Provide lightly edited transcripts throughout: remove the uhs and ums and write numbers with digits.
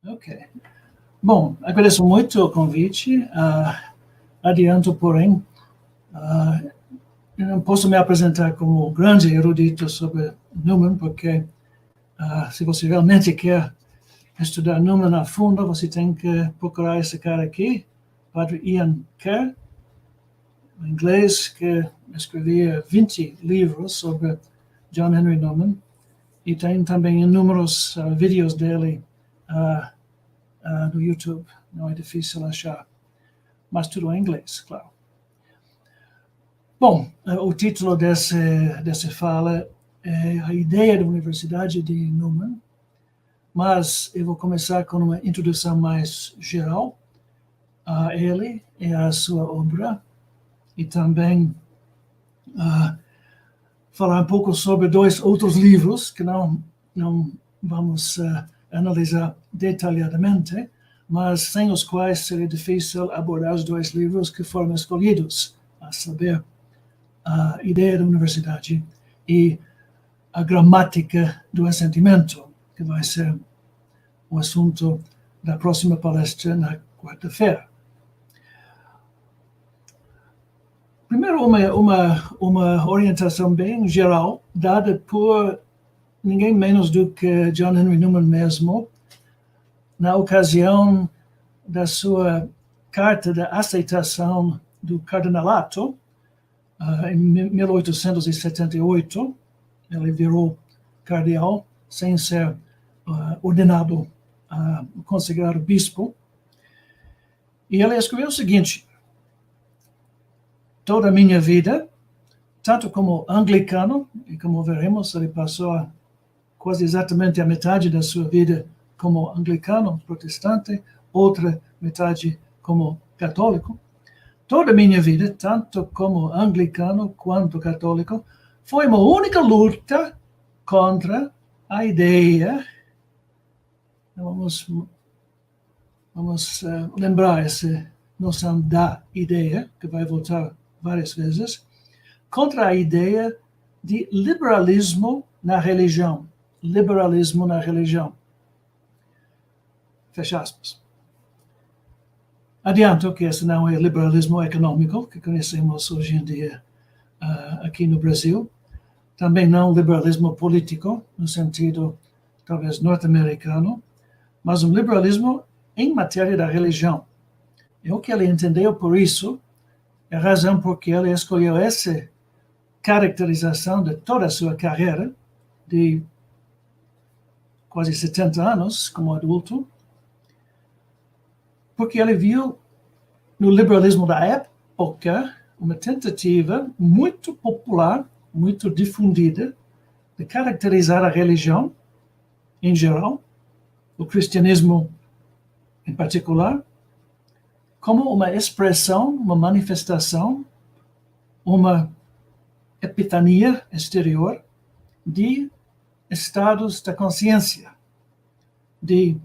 Ok. Bom, agradeço muito o convite. Adianto, porém, eu não posso me apresentar como grande erudito sobre Newman, porque se você realmente quer estudar Newman a fundo, você tem que procurar esse cara aqui, Padre Ian Kerr, em inglês, que escrevia 20 livros sobre John Henry Newman, e tem também inúmeros vídeos dele no YouTube. Não é difícil achar, mas tudo em inglês, claro. Bom, o título dessa fala é a ideia da Universidade de Newman, mas eu vou começar com uma introdução mais geral a ele e a sua obra, e também falar um pouco sobre 2 outros livros que não vamos analisar detalhadamente, mas sem os quais seria difícil abordar os 2 livros que foram escolhidos, a saber, a ideia da universidade e a gramática do assentimento, que vai ser o assunto da próxima palestra na quarta-feira. Primeiro, uma orientação bem geral, dada por ninguém menos do que John Henry Newman mesmo, na ocasião da sua carta de aceitação do cardinalato, em 1878, ele virou cardeal sem ser ordenado, consagrado bispo. E ele escreveu o seguinte: toda a minha vida, tanto como anglicano, e como veremos, ele passou quase exatamente a metade da sua vida como anglicano, protestante, outra metade como católico. Toda a minha vida, tanto como anglicano quanto católico, foi uma única luta contra a ideia. Vamos lembrar essa noção da ideia, que vai voltar várias vezes, contra a ideia de liberalismo na religião. Liberalismo na religião. Fecha aspas. Adianto que esse não é liberalismo econômico que conhecemos hoje em dia aqui no Brasil. Também não liberalismo político, no sentido talvez norte-americano, mas um liberalismo em matéria da religião. E o que ele entendeu por isso é a razão por que ele escolheu essa caracterização de toda a sua carreira, de quase 70 anos como adulto, porque ele viu no liberalismo da época uma tentativa muito popular, muito difundida, de caracterizar a religião em geral, o cristianismo em particular, como uma expressão, uma manifestação, uma epifania exterior de estados da consciência, de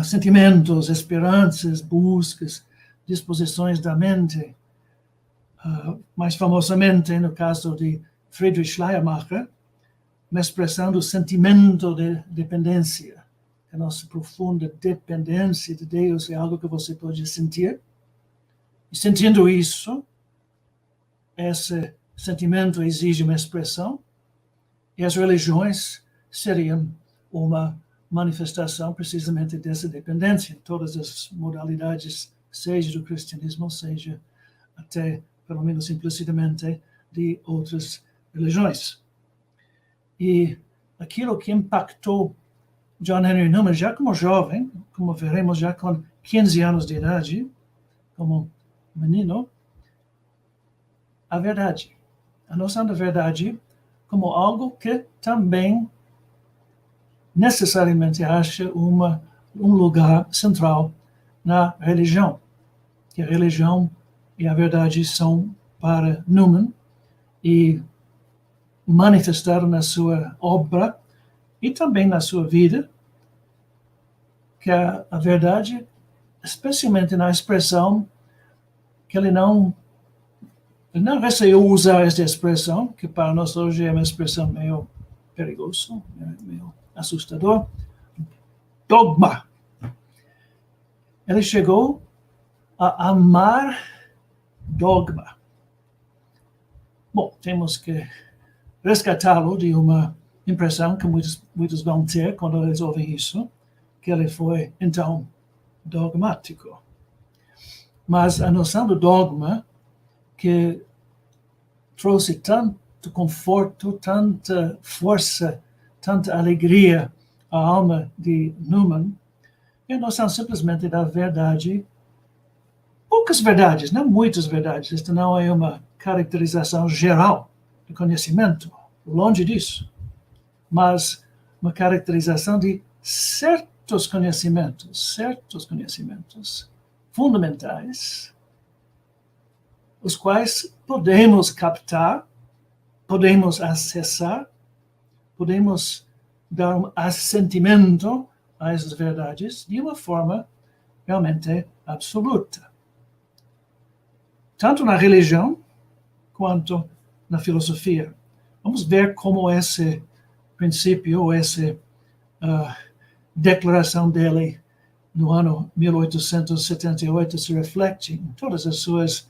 sentimentos, esperanças, buscas, disposições da mente. Mais famosamente, no caso de Friedrich Schleiermacher, uma expressão do sentimento de dependência. A nossa profunda dependência de Deus é algo que você pode sentir. E sentindo isso, esse sentimento exige uma expressão, e as religiões seriam uma manifestação precisamente dessa dependência, todas as modalidades, seja do cristianismo, seja até, pelo menos implicitamente, de outras religiões. E aquilo que impactou John Henry Newman, já como jovem, como veremos, já com 15 anos de idade, como menino, a verdade, a noção da verdade como algo que também necessariamente acha um lugar central na religião. Que a religião e a verdade são para Newman e manifestaram na sua obra e também na sua vida que a verdade, especialmente na expressão que ele não receou usar esta expressão, que para nós hoje é uma expressão meio perigosa, meio assustador, dogma. Ele chegou a amar dogma. Bom, temos que resgatá-lo de uma impressão que muitos vão ter quando eles ouvem isso, que ele foi, então, dogmático. Mas a noção do dogma, que trouxe tanto conforto, tanta força, tanta alegria à alma de Newman, é a noção simplesmente da verdade. Poucas verdades, não muitas verdades. Esta não é uma caracterização geral do conhecimento, longe disso. Mas uma caracterização de certos conhecimentos fundamentais, os quais podemos captar, podemos acessar, podemos dar um assentimento a essas verdades de uma forma realmente absoluta. Tanto na religião quanto na filosofia. Vamos ver como esse princípio, essa declaração dele no ano 1878 se reflete em todas as suas,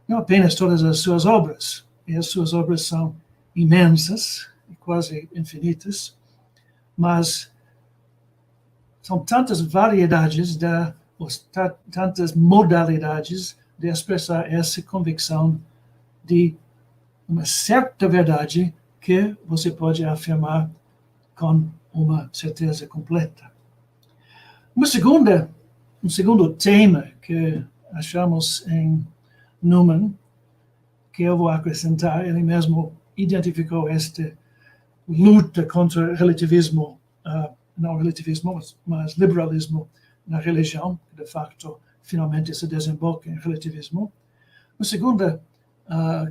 não apenas todas as suas obras, e as suas obras são imensas e quase infinitas, mas são tantas variedades, tantas modalidades de expressar essa convicção de uma certa verdade que você pode afirmar com uma certeza completa. Um segundo tema que achamos em Newman, que eu vou acrescentar, ele mesmo identificou esta luta contra relativismo, não relativismo, mas liberalismo na religião, que de facto finalmente se desemboca em relativismo. Uma segunda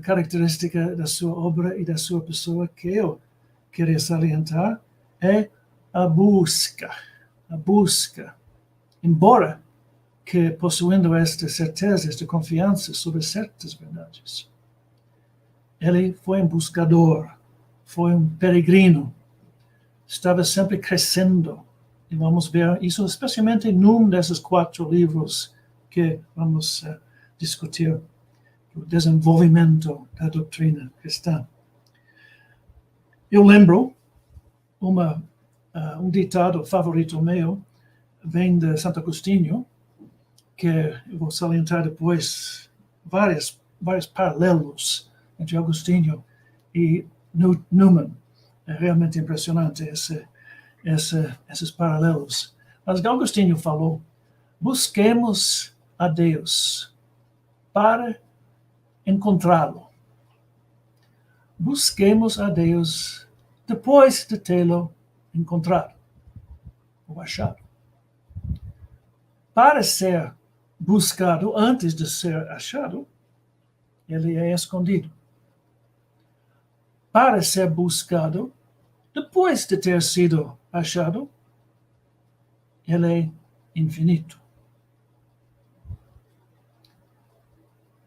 característica da sua obra e da sua pessoa que eu queria salientar é a busca. A busca. Embora que possuindo esta certeza, esta confiança sobre certas verdades, ele foi um buscador, foi um peregrino, estava sempre crescendo. E vamos ver isso especialmente num desses 4 livros que vamos discutir, o desenvolvimento da doutrina cristã. Eu lembro um ditado favorito meu, vem de Santo Agostinho, que eu vou salientar depois vários paralelos entre Agostinho e Newman. É realmente impressionante esses paralelos. Mas Agostinho falou: busquemos a Deus para encontrá-lo. Busquemos a Deus depois de tê-lo encontrado ou achado. Para ser buscado antes de ser achado, ele é escondido. Para ser buscado depois de ter sido achado, ele é infinito.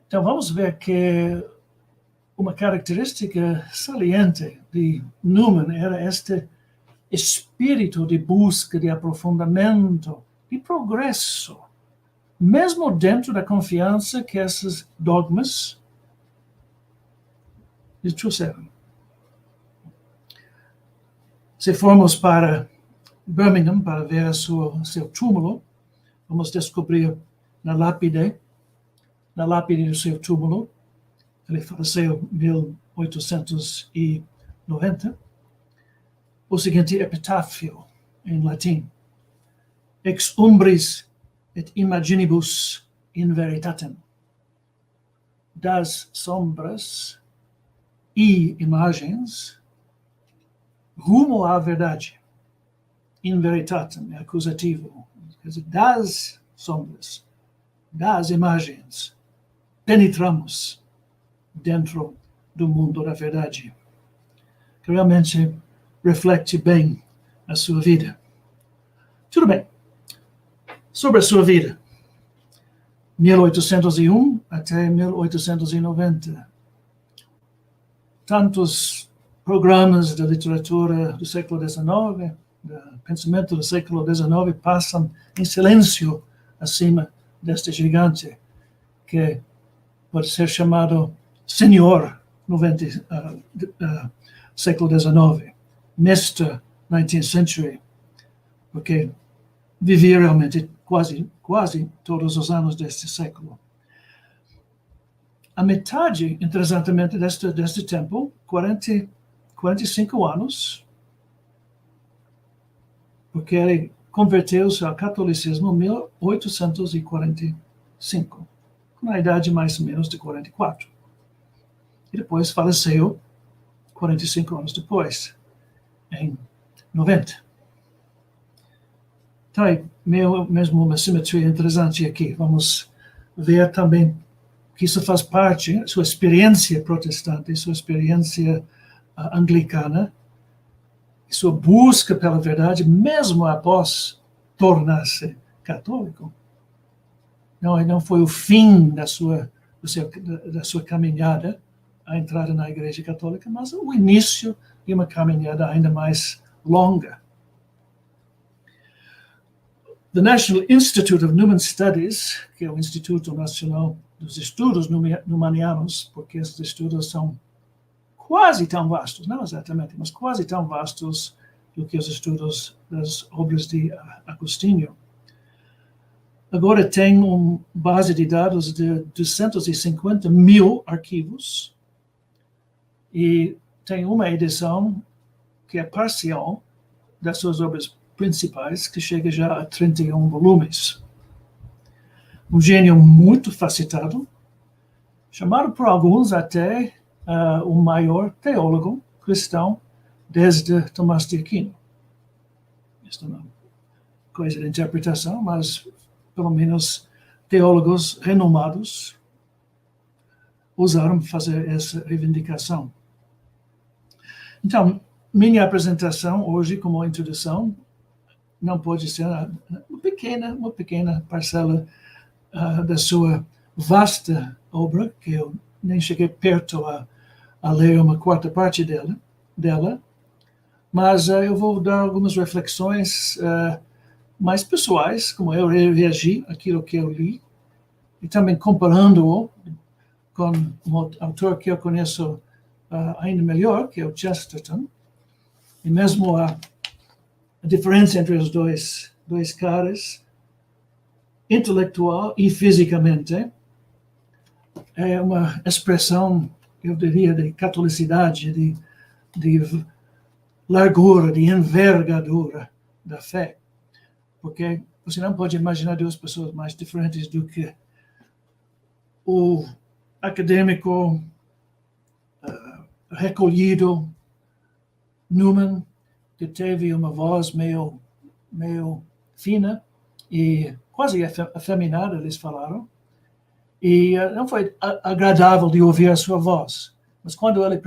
Então vamos ver que uma característica saliente de Newman era este espírito de busca, de aprofundamento, de progresso, mesmo dentro da confiança que esses dogmas lhe trouxeram. Se formos para Birmingham para ver seu túmulo, vamos descobrir na lápide do seu túmulo, ele faleceu em 1890, o seguinte epitáfio em latim: Ex umbris et imaginibus in veritatem. Das sombras e imagens rumo à verdade. In veritatem é acusativo. Quer dizer, das sombras, das imagens, penetramos dentro do mundo da verdade, que realmente reflete bem a sua vida. Tudo bem. Sobre a sua vida, 1801 até 1890. Tantos programas de literatura do século XIX, do pensamento do século XIX passam em silêncio acima deste gigante, que pode ser chamado Senhor século XIX, Mr. 19th Century, porque vivia realmente quase todos os anos deste século. A metade, interessantemente, deste tempo, 45 anos, porque ele converteu-se ao catolicismo em 1845, com a idade mais ou menos de 44. E depois faleceu 45 anos depois, em 90. Então, é mesmo uma simetria interessante aqui. Vamos ver também que isso faz parte, sua experiência protestante, sua experiência anglicana, sua busca pela verdade, mesmo após tornar-se católico. Não foi o fim da sua caminhada, a entrada na Igreja Católica, mas o início de uma caminhada ainda mais longa. The National Institute of Newman Studies, que é o Instituto Nacional dos Estudos Newmanianos, porque esses estudos são quase tão vastos, não exatamente, mas quase tão vastos do que os estudos das obras de Agostinho. Agora tem uma base de dados de 250 mil arquivos e tem uma edição que é parcial das suas obras principais, que chega já a 31 volumes. Um gênio muito facetado, chamado por alguns até o maior teólogo cristão desde Tomás de Aquino. Isso não é coisa de interpretação, mas pelo menos teólogos renomados usaram para fazer essa reivindicação. Então, minha apresentação hoje, como introdução, não pode ser uma pequena parcela da sua vasta obra, que eu nem cheguei perto a ler uma quarta parte dela, mas eu vou dar algumas reflexões mais pessoais, como eu reagi àquilo que eu li, e também comparando-o com um autor que eu conheço ainda melhor, que é o Chesterton, e mesmo a diferença entre os dois caras, intelectual e fisicamente, é uma expressão, eu diria, de catolicidade, de largura, de envergadura da fé. Porque você não pode imaginar duas pessoas mais diferentes do que o acadêmico recolhido Newman, que teve uma voz meio fina e quase afeminada, eles falaram, e não foi agradável de ouvir a sua voz. Mas quando ele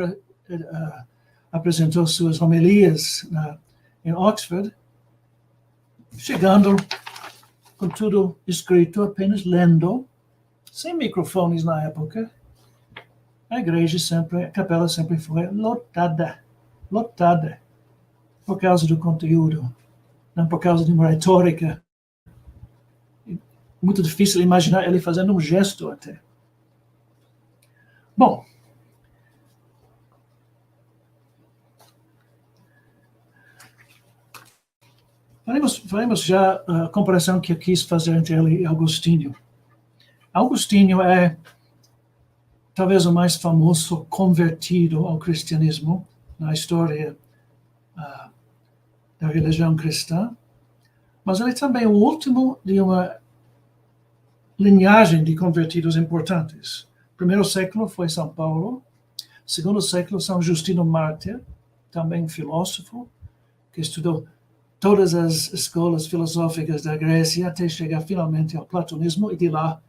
apresentou suas homilias em Oxford, chegando com tudo escrito, apenas lendo, sem microfones na época, a capela sempre foi lotada, por causa do conteúdo, não por causa de uma retórica. Muito difícil imaginar ele fazendo um gesto até. Bom, faremos já a comparação que eu quis fazer entre ele e Agostinho. Agostinho é talvez o mais famoso convertido ao cristianismo na história da religião cristã, mas ele também é o último de uma linhagem de convertidos importantes. Primeiro século foi São Paulo, segundo século São Justino Mártir, também filósofo, que estudou todas as escolas filosóficas da Grécia até chegar finalmente ao platonismo e de lá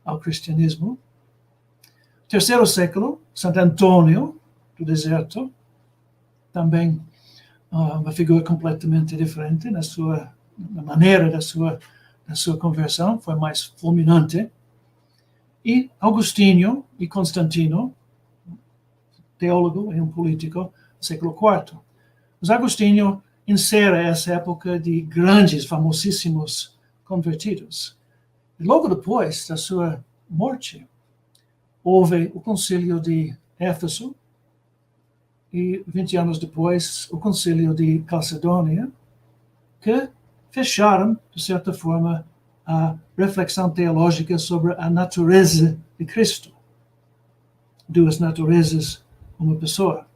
ao cristianismo. Terceiro século, Santo Antônio do Deserto, também uma figura completamente diferente na maneira da sua conversão, foi mais fulminante. E Agostinho e Constantino, teólogo e um político, do século IV. Mas Agostinho encerra essa época de grandes, famosíssimos convertidos. E logo depois da sua morte, houve o concílio de Éfeso e 20 anos depois o concílio de Calcedônia, que fecharam, de certa forma, a reflexão teológica sobre a natureza de Cristo. Duas naturezas, uma pessoa.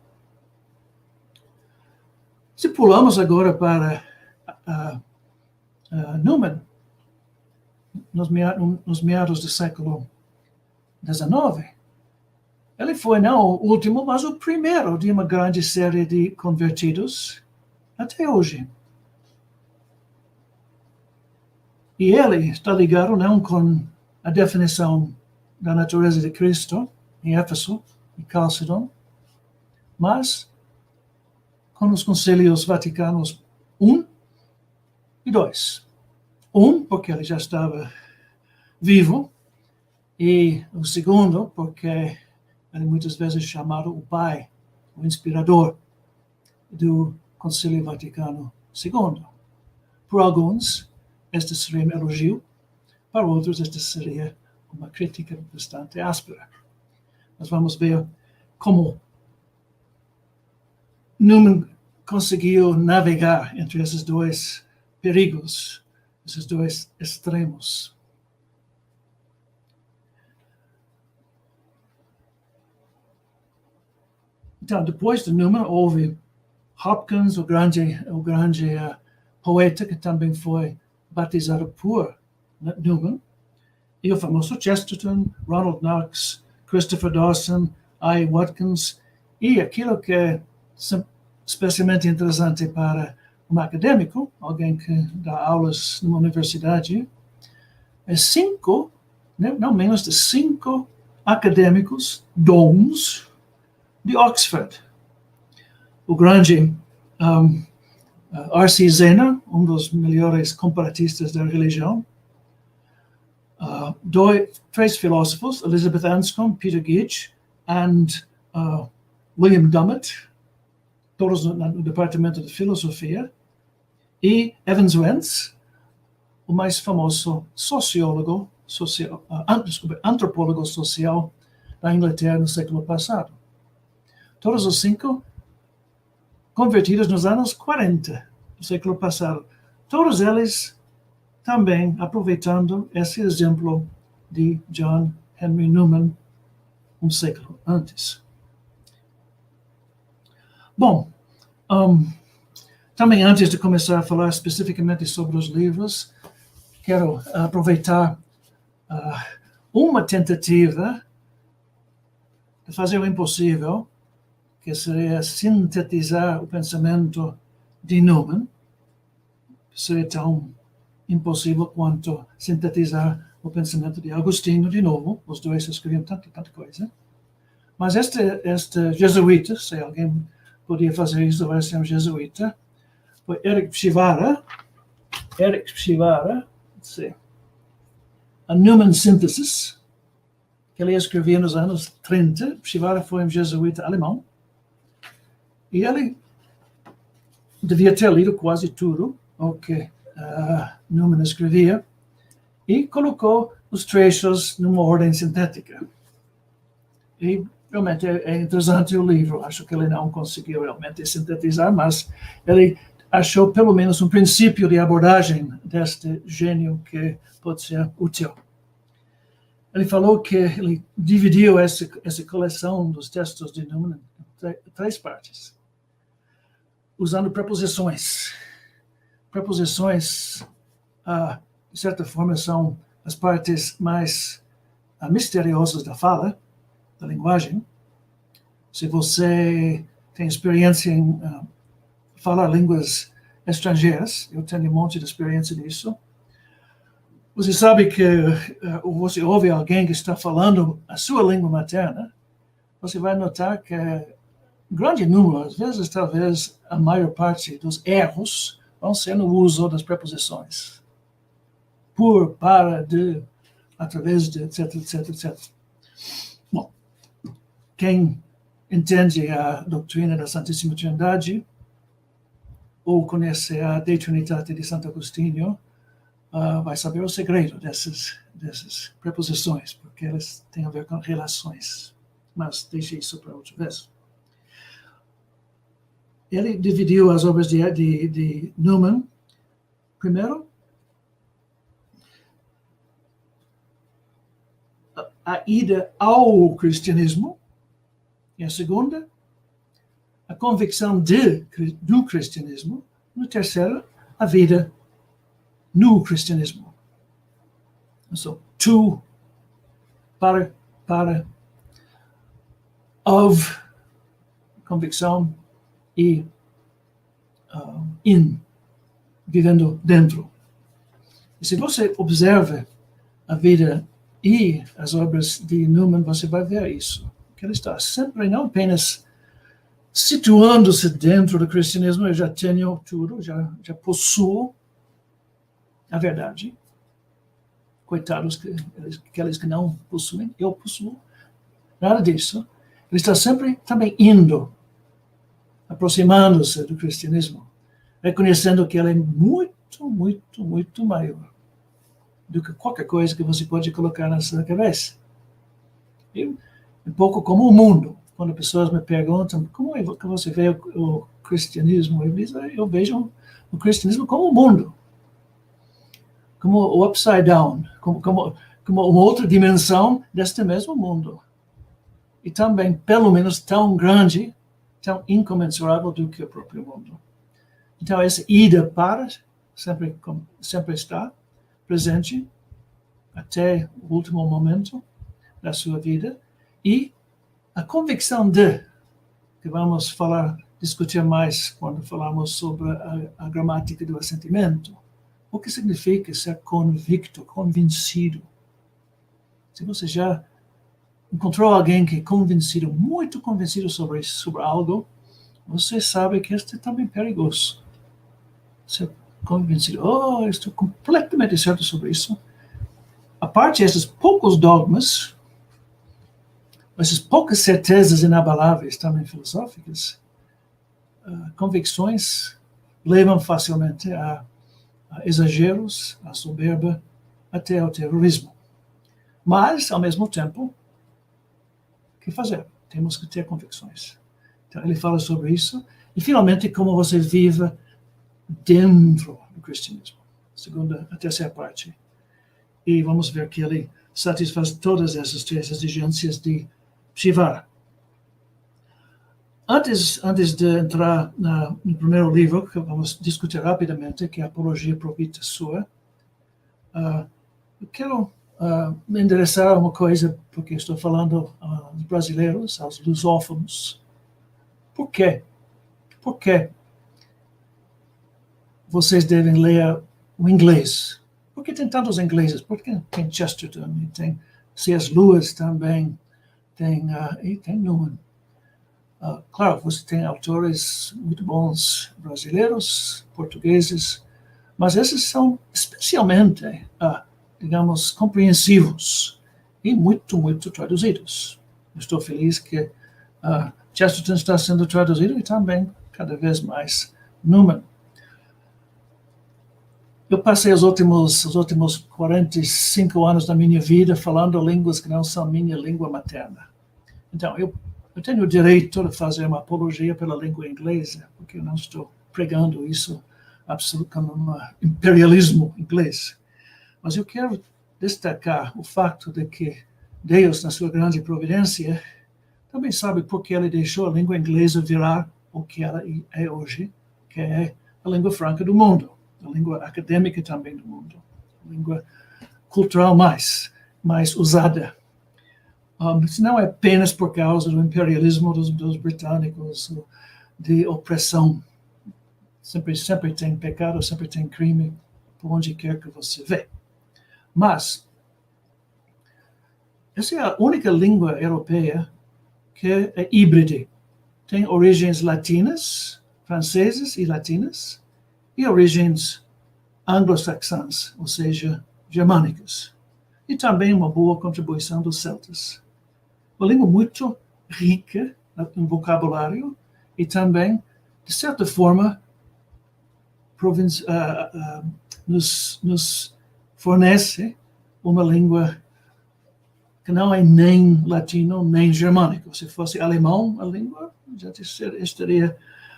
Se pulamos agora para Newman, nos meados do século XIX, ele foi não o último, mas o primeiro de uma grande série de convertidos até hoje. E ele está ligado não com a definição da natureza de Cristo em Éfeso e Calcedon, mas com os concílios Vaticanos I e II. Porque ele já estava vivo, e o segundo, porque ele muitas vezes é chamado o pai, o inspirador do Concílio Vaticano II. Por alguns, este seria um elogio, para outros, este seria uma crítica bastante áspera. Nós vamos ver como Newman conseguiu navegar entre esses dois perigos, esses dois extremos. Então, depois de Newman, houve Hopkins, o grande poeta, que também foi batizado por Newman, e o famoso Chesterton, Ronald Knox, Christopher Dawson, I. Watkins, e aquilo que é especialmente interessante para um acadêmico, alguém que dá aulas numa universidade, é não menos de 5 acadêmicos dons de Oxford. O grande R.C. Zener, um dos melhores comparatistas da religião, 3 filósofos, Elizabeth Anscombe, Peter Gage e William Dummett, todos no departamento de filosofia, e Evans Wentz, o mais famoso antropólogo social da Inglaterra no século passado. Todos os 5 convertidos nos anos 40 do século passado. Todos eles também aproveitando esse exemplo de John Henry Newman um século antes. Bom, também antes de começar a falar especificamente sobre os livros, quero aproveitar uma tentativa de fazer o impossível, que seria sintetizar o pensamento de Newman, que seria tão impossível quanto sintetizar o pensamento de Agostinho de novo. Os dois escreviam tanta coisa. Mas este jesuíta, se alguém podia fazer isso, vai ser um jesuíta, foi Eric Pshivara, a Newman Synthesis, que ele escrevia nos anos 30. Pshivara foi um jesuíta alemão, e ele devia ter lido quase tudo o que Newman escrevia, e colocou os trechos numa ordem sintética. E realmente é interessante o livro. Acho que ele não conseguiu realmente sintetizar, mas ele achou pelo menos um princípio de abordagem deste gênio que pode ser útil. Ele falou que ele dividiu essa coleção dos textos de Newman em 3 partes, usando preposições. Preposições, de certa forma, são as partes mais misteriosas da fala, da linguagem. Se você tem experiência em falar línguas estrangeiras, eu tenho um monte de experiência nisso, você sabe que você ouve alguém que está falando a sua língua materna, você vai notar que grande número, às vezes talvez a maior parte dos erros, vão ser no uso das preposições. Por, para, de, através de, etc. Bom, quem entende a doutrina da Santíssima Trindade ou conhece a De Trinitate de Santo Agostinho, vai saber o segredo dessas preposições, porque elas têm a ver com relações. Mas deixe isso para outra vez. Ele dividiu as obras de Newman, primeiro, a ida ao cristianismo, e a segunda, a convicção do cristianismo, e a terceira, a vida no cristianismo. Então, to, para, of, convicção e in, vivendo dentro. E se você observa a vida e as obras de Newman, você vai ver isso. Que ele está sempre, não apenas situando-se dentro do cristianismo, eu já tenho tudo, já possuo a verdade. Coitados aqueles que não possuem, eu possuo. Nada disso. Ele está sempre também indo, aproximando-se do cristianismo, reconhecendo que ele é muito, muito, muito maior do que qualquer coisa que você pode colocar na sua cabeça. Um pouco como o mundo. Quando pessoas me perguntam como é que você vê o cristianismo, eu vejo o cristianismo como o mundo, como o upside down, como uma outra dimensão deste mesmo mundo. E também, pelo menos, tão grande, tão incomensurável do que o próprio mundo. Então, essa ida para sempre está presente até o último momento da sua vida, e a convicção que vamos discutir mais quando falarmos sobre a gramática do assentimento. O que significa ser convicto, convencido? Se você já encontrou alguém que é convencido, muito convencido sobre algo, você sabe que este é também perigoso. Ser convencido, eu estou completamente certo sobre isso. A parte desses poucos dogmas, essas poucas certezas inabaláveis, também filosóficas, convicções levam facilmente a exageros, a soberba, até ao terrorismo. Mas, ao mesmo tempo, o que fazer? Temos que ter convicções. Então, ele fala sobre isso. E, finalmente, como você vive dentro do cristianismo. A terceira parte. E vamos ver que ele satisfaz todas essas três exigências de Shivar. Antes de entrar no primeiro livro, que vamos discutir rapidamente, que é a Apologia Pro Vita Sua, eu quero me endereçar a uma coisa, porque estou falando aos brasileiros, aos lusófonos. Por quê? Por que vocês devem ler o inglês? Por que tem tantos ingleses? Porque tem Chesterton, e tem C.S. Lewis também, e tem Newman. Claro, você tem autores muito bons brasileiros, portugueses, mas esses são especialmente, digamos, compreensivos e muito, muito traduzidos. Estou feliz que Chesterton está sendo traduzido e também, cada vez mais, Newman. Eu passei os últimos 45 anos da minha vida falando línguas que não são minha língua materna. Então, eu tenho o direito de fazer uma apologia pela língua inglesa, porque eu não estou pregando isso absolutamente como um imperialismo inglês. Mas eu quero destacar o fato de que Deus, na sua grande providência, também sabe por que ele deixou a língua inglesa virar o que ela é hoje, que é a língua franca do mundo, a língua acadêmica também do mundo, a língua cultural mais usada. Isso não é apenas por causa do imperialismo dos britânicos, de opressão. Sempre tem pecado, sempre tem crime, por onde quer que você vê. Mas, essa é a única língua europeia que é híbrida. Tem origens latinas, francesas e latinas, e origens anglo-saxãs, ou seja, germânicas. E também uma boa contribuição dos celtas. Uma língua muito rica no vocabulário e também, de certa forma, nos fornece uma língua que não é nem latino, nem germânico. Se fosse alemão, a língua já estaria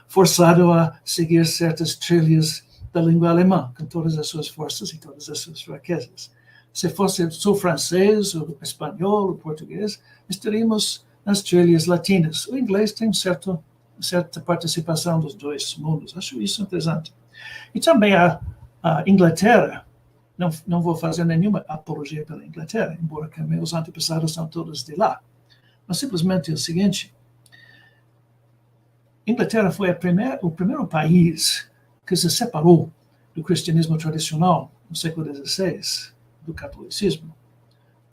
forçado a seguir certas trilhas da língua alemã, com todas as suas forças e todas as suas fraquezas. Se fosse só francês, ou espanhol, ou português, estaríamos nas trilhas latinas. O inglês tem certa participação dos dois mundos. Acho isso interessante. E também a Inglaterra. Não vou fazer nenhuma apologia pela Inglaterra, embora que meus antepassados são todos de lá. Mas simplesmente o seguinte: Inglaterra foi o primeiro país que se separou do cristianismo tradicional no século XVI, do catolicismo,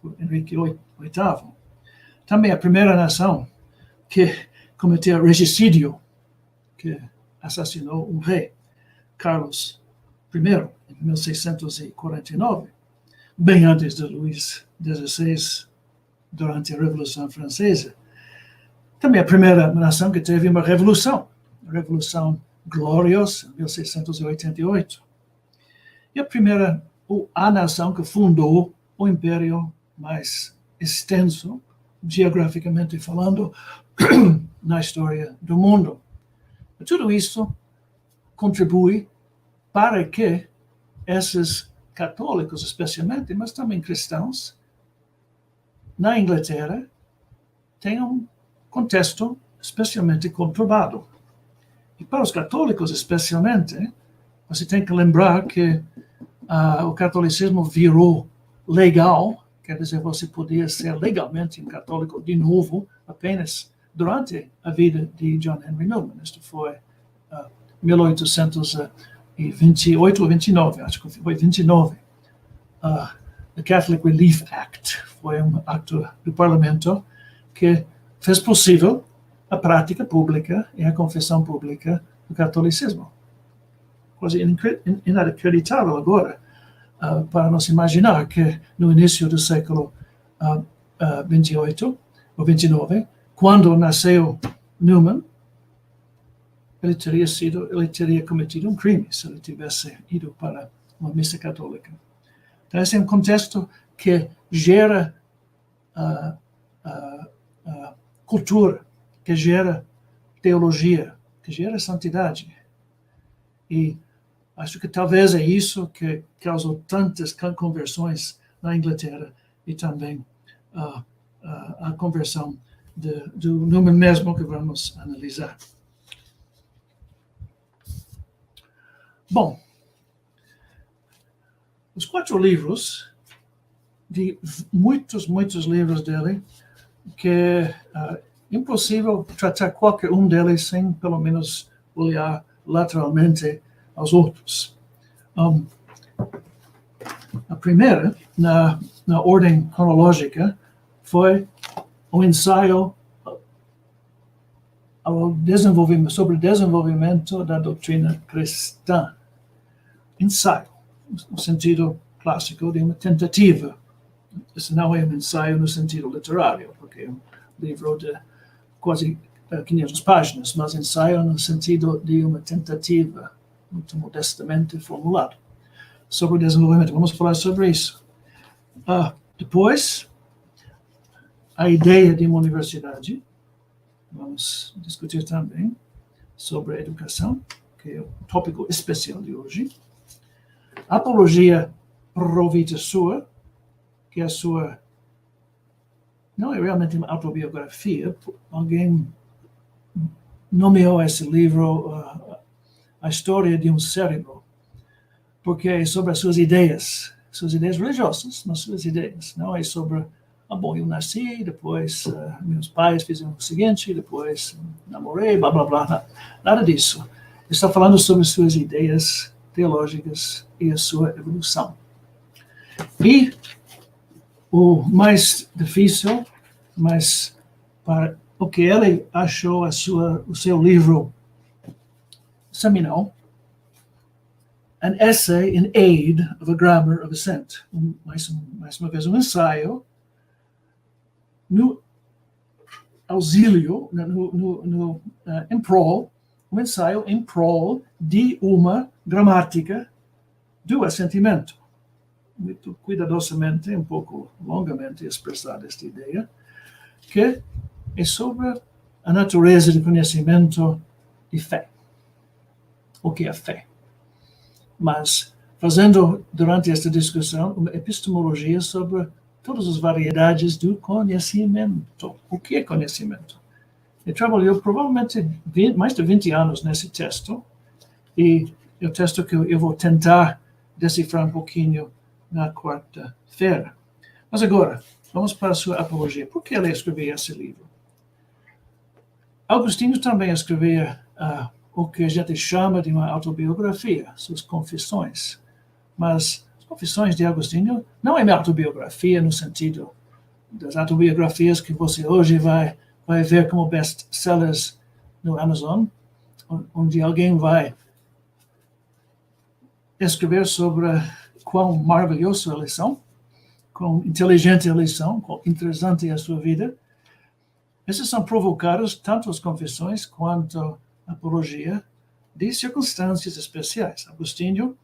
por Henrique VIII. Também a primeira nação que cometeu regicídio, que assassinou um rei, Carlos I, em 1649, bem antes de Luís XVI, durante a Revolução Francesa. Também a primeira nação que teve uma revolução, a Revolução Gloriosa, em 1688. E a nação que fundou o império mais extenso, geograficamente falando, na história do mundo. E tudo isso contribui para que esses católicos, especialmente, mas também cristãos, na Inglaterra, tenham um contexto especialmente conturbado. E para os católicos, especialmente, você tem que lembrar que o catolicismo virou legal, quer dizer, você podia ser legalmente um católico de novo apenas durante a vida de John Henry Newman. Isto foi 1828 ou 29, acho que foi 29. The Catholic Relief Act foi um ato do parlamento que fez possível a prática pública e a confissão pública do catolicismo. Quase inacreditável agora para nos imaginar que no início do século 28 ou 29, quando nasceu Newman, ele teria cometido um crime se ele tivesse ido para uma missa católica. Então, esse é um contexto que gera cultura, que gera teologia, que gera santidade. E acho que talvez é isso que causou tantas conversões na Inglaterra e também a conversão do Newman mesmo que vamos analisar. Bom, os 4 livros, de muitos livros dele, que é impossível tratar qualquer um deles sem, pelo menos, olhar lateralmente aos outros. A primeira, na ordem cronológica, foi o ensaio sobre o desenvolvimento da doutrina cristã. Ensaio, no sentido clássico de uma tentativa. Esse não é um ensaio no sentido literário, porque é um livro de quase 500 páginas, mas ensaio no sentido de uma tentativa, muito modestamente formulada, sobre o desenvolvimento. Vamos falar sobre isso. Depois, a ideia de uma universidade. Vamos discutir também sobre a educação, que é o tópico especial de hoje. Apologia pro vita sua, que é a sua... Não é realmente uma autobiografia. Alguém nomeou esse livro A História de um Cérebro, porque é sobre as suas ideias religiosas, mas suas ideias. Não é sobre, bom, eu nasci, depois meus pais fizeram o seguinte, depois namorei, blá, blá, blá. Nada disso. Está falando sobre suas ideias teológicas e a sua evolução. E o mais difícil, mas para o que ele achou o seu livro seminal, An Essay in Aid of a Grammar of Assent. Mais uma vez, um ensaio no auxílio, em prol um ensaio em prol de uma gramática do assentimento. Muito cuidadosamente, um pouco longamente expressada esta ideia, que é sobre a natureza de conhecimento de fé. O que é fé? Mas fazendo, durante esta discussão, uma epistemologia sobre todas as variedades do conhecimento. O que é conhecimento? Eu trabalhei provavelmente mais de 20 anos nesse texto, e é o texto que eu vou tentar decifrar um pouquinho na quarta-feira. Mas agora, vamos para a sua apologia. Por que ele escreveu esse livro? Agostinho também escrevia o que a gente chama de uma autobiografia, suas confissões. Mas as confissões de Agostinho não é uma autobiografia no sentido das autobiografias que você hoje vai ver como best-sellers no Amazon, onde alguém vai escrever sobre quão maravilhosa eles são, quão inteligente eles são, quão interessante é a sua vida. Esses são provocados tanto as confissões quanto a apologia de circunstâncias especiais. Agostinho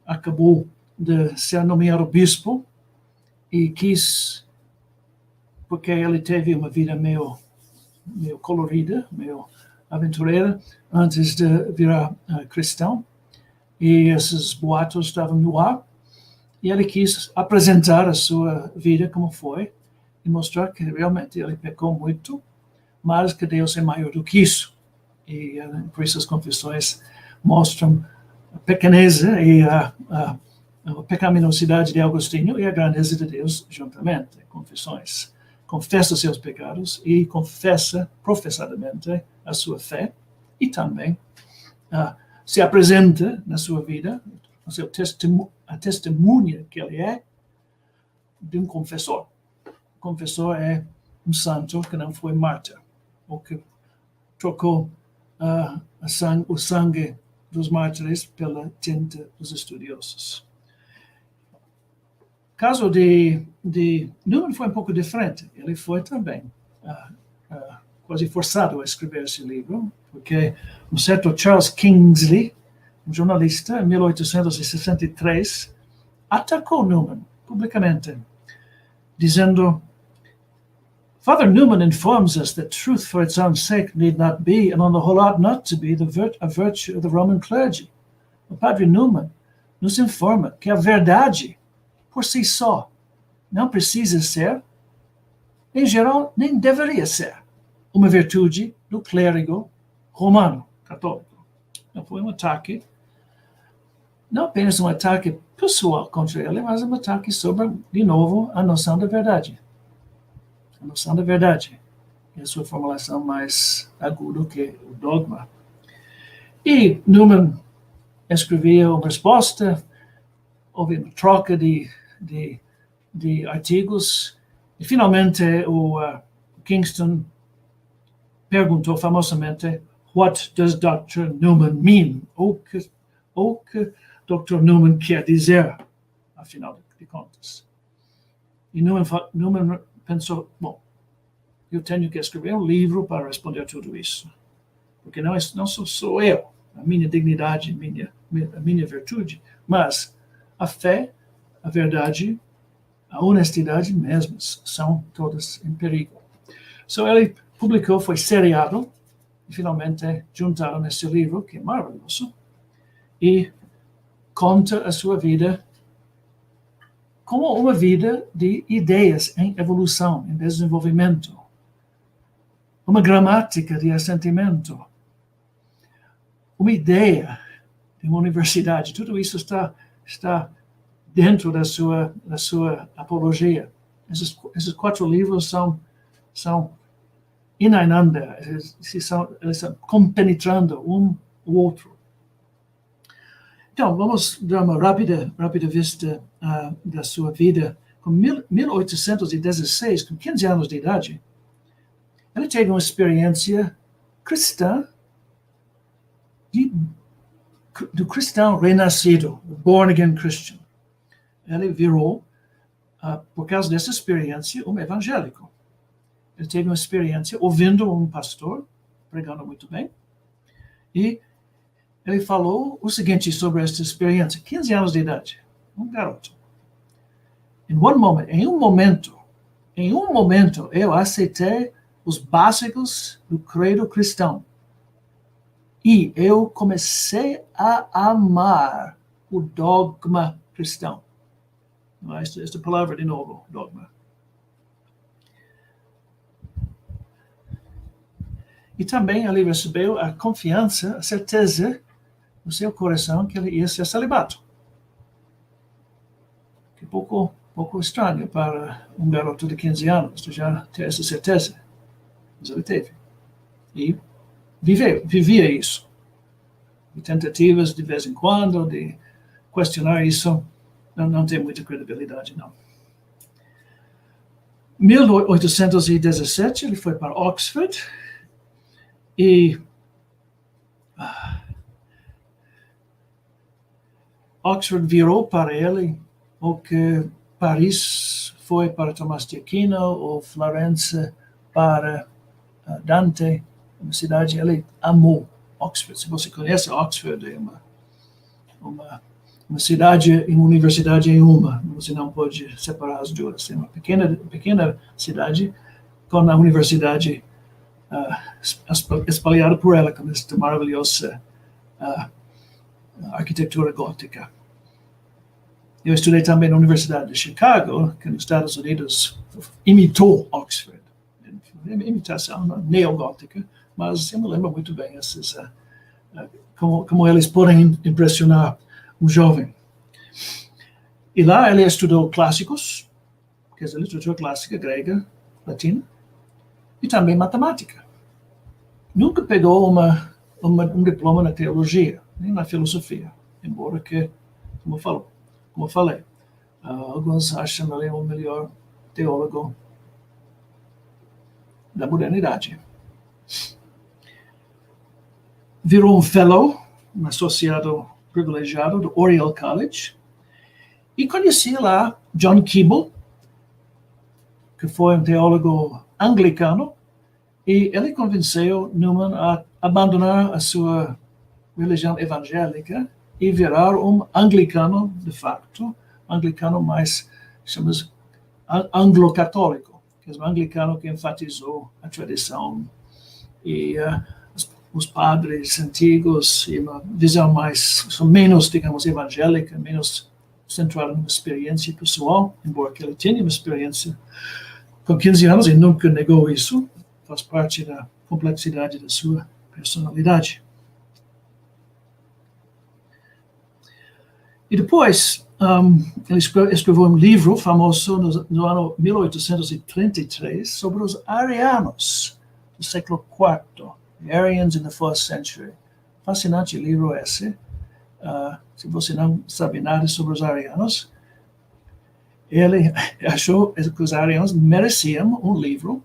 acabou de ser nomeado bispo e quis, porque ele teve uma vida meio colorida, meio aventureira, antes de virar cristão, e esses boatos estavam no ar, e ele quis apresentar a sua vida como foi, e mostrar que realmente ele pecou muito, mas que Deus é maior do que isso. E por isso as confissões mostram a pequeneza e a pecaminosidade de Agostinho e a grandeza de Deus juntamente. Confissões. Confessa seus pecados e confessa professadamente a sua fé, e também se apresenta na sua vida, o seu a testemunha que ele é de um confessor. O confessor é um santo que não foi mártir, ou que trocou o sangue dos mártires pela tinta dos estudiosos. O caso de Newman foi um pouco diferente. Ele foi também quase forçado a escrever esse livro, porque um certo Charles Kingsley, um jornalista, em 1863, atacou Newman publicamente, dizendo: Father Newman informs us that truth for its own sake need not be, and on the whole ought not to be, a virtue of the Roman clergy. O Padre Newman nos informa que a verdade, por si só, não precisa ser, em geral, nem deveria ser, uma virtude do clérigo romano, católico. Não foi um ataque, não apenas um ataque pessoal contra ele, mas um ataque sobre, de novo, a noção da verdade. A noção da verdade é a sua formulação mais aguda que o dogma. E Newman escrevia uma resposta, houve uma troca de artigos, e finalmente o Kingston perguntou famosamente: What does Dr. Newman mean? O que Dr. Newman quer dizer, afinal de contas? E Newman pensou: bom, eu tenho que escrever um livro para responder tudo isso, porque não sou eu, a minha dignidade, a minha virtude, mas a fé, a verdade, a honestidade mesmas são todas em perigo. So ele publicou, foi seriado, e finalmente juntaram nesse livro, que é maravilhoso, e conta a sua vida como uma vida de ideias em evolução, em desenvolvimento, uma gramática de assentimento, uma ideia de uma universidade. Tudo isso está dentro da sua apologia. Esses 4 livros são inainanda, eles estão compenetrando um o outro. Então, vamos dar uma rápida vista da sua vida. Com 1816, com 15 anos de idade, ele teve uma experiência cristã, do cristão renascido, born again Christian. Ele virou, por causa dessa experiência, um evangélico. Ele teve uma experiência ouvindo um pastor pregando muito bem, E ele falou o seguinte sobre esta experiência. 15 anos de idade, um garoto. Em um momento, eu aceitei os básicos do credo cristão. E eu comecei a amar o dogma cristão. Esta palavra de novo, dogma. E também ele recebeu a confiança, a certeza no seu coração que ele ia ser celibato. Que pouco estranho para um garoto de 15 anos já ter essa certeza. Mas ele teve. E vivia isso. E tentativas de vez em quando de questionar isso não tem muita credibilidade, não. Em 1817, ele foi para Oxford e Oxford virou para ele o que Paris foi para Tomás de Aquino ou Florença para Dante, uma cidade ele amou. Oxford, se você conhece Oxford, é uma cidade e uma universidade em uma. Você não pode separar as duas. É uma pequena cidade com a universidade espalhada por ela, com esta maravilhosa arquitetura gótica. Eu estudei também na Universidade de Chicago, que nos Estados Unidos imitou Oxford. Imitação neogótica, mas eu me lembro muito bem como eles podem impressionar um jovem. E lá ele estudou clássicos, que é a literatura clássica grega, latina, e também matemática. Nunca pegou um diploma na teologia, nem na filosofia, embora que, como eu falei, alguns acham ele o melhor teólogo da modernidade. Virou um fellow, um associado privilegiado do Oriel College, e conheci lá John Keble, que foi um teólogo anglicano, e ele convenceu Newman a abandonar a sua religião evangélica e virar um anglicano, de facto, anglicano mais, chamamos, anglo-católico, que é um anglicano que enfatizou a tradição e os padres antigos e uma visão menos, digamos, evangélica, menos centrada numa experiência pessoal, embora que ele tenha uma experiência com 15 anos e nunca negou isso, faz parte da complexidade da sua personalidade. E depois, ele escreveu um livro famoso no ano 1833 sobre os arianos do século IV, The Arians in the Fourth Century. Fascinante livro esse. Se você não sabe nada sobre os arianos, ele achou que os arianos mereciam um livro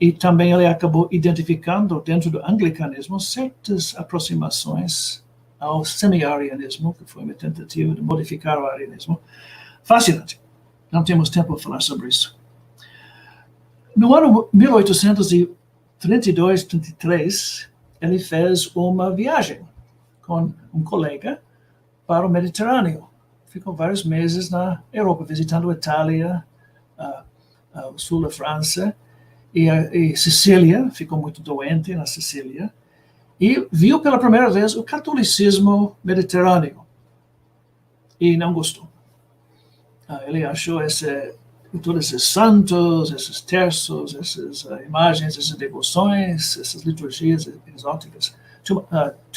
e também ele acabou identificando dentro do anglicanismo certas aproximações ao semi-arianismo, que foi uma tentativa de modificar o arianismo. Fascinante. Não temos tempo para falar sobre isso. No ano 1832, 33, ele fez uma viagem com um colega para o Mediterrâneo. Ficou vários meses na Europa, visitando a Itália, o sul da França, e Sicília, ficou muito doente na Sicília, e viu pela primeira vez o catolicismo mediterrâneo. E não gostou. Ele achou todos esses santos, esses terços, essas imagens, essas devoções, essas liturgias exóticas, too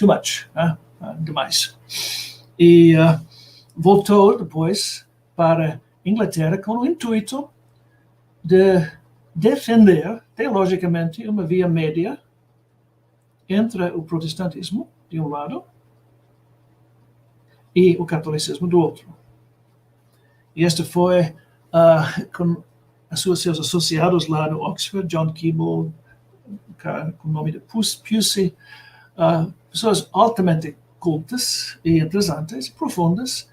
much, demais. E voltou depois para Inglaterra com o intuito de defender, teologicamente, uma via média entre o protestantismo, de um lado, e o catolicismo do outro. E este foi com seus associados lá no Oxford, John Keble, com o nome de Pusey, pessoas altamente cultas e interessantes, profundas,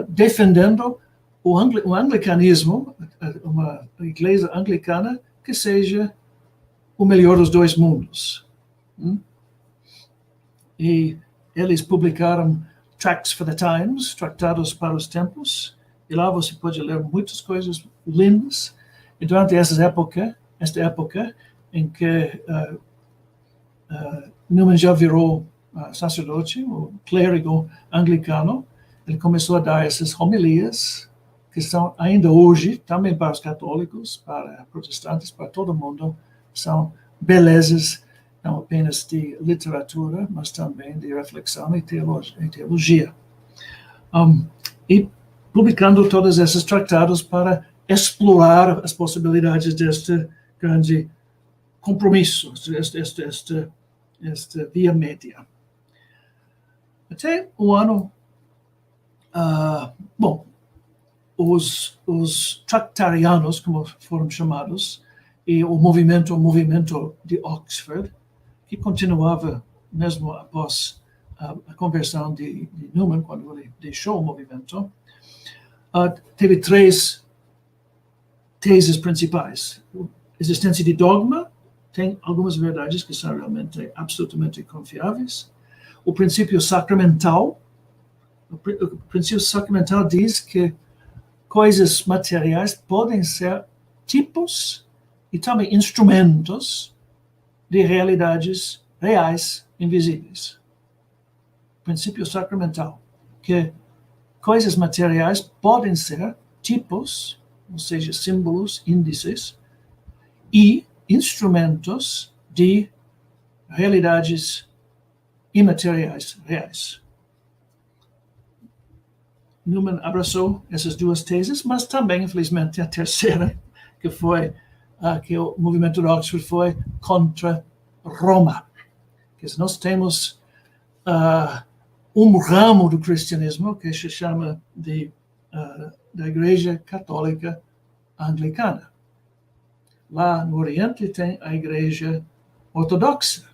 defendendo o anglicanismo, uma igreja anglicana que seja o melhor dos dois mundos. e eles publicaram Tracts for the Times, Tratados para os Tempos, e lá você pode ler muitas coisas lindas. E durante esta época em que Newman já virou sacerdote, o clérigo anglicano, ele começou a dar essas homilias, que são ainda hoje, também para os católicos, para protestantes, para todo mundo, são belezas, não apenas de literatura, mas também de reflexão e teologia. E publicando todos esses tratados para explorar as possibilidades deste grande compromisso, esta via média. Até o ano, os tractarianos, como foram chamados, e o movimento de Oxford, que continuava mesmo após a conversão de Newman, quando ele deixou o movimento, teve 3 teses principais. A existência de dogma, tem algumas verdades que são realmente absolutamente confiáveis. O princípio sacramental diz que coisas materiais podem ser tipos e também instrumentos de realidades reais invisíveis. Princípio sacramental, que coisas materiais podem ser tipos, ou seja, símbolos, índices, e instrumentos de realidades imateriais, reais. Newman abraçou essas 2 teses, mas também, infelizmente, a terceira, que foi que o movimento de Oxford foi contra Roma. Que nós temos um ramo do cristianismo que se chama da Igreja Católica Anglicana. Lá no Oriente tem a Igreja Ortodoxa,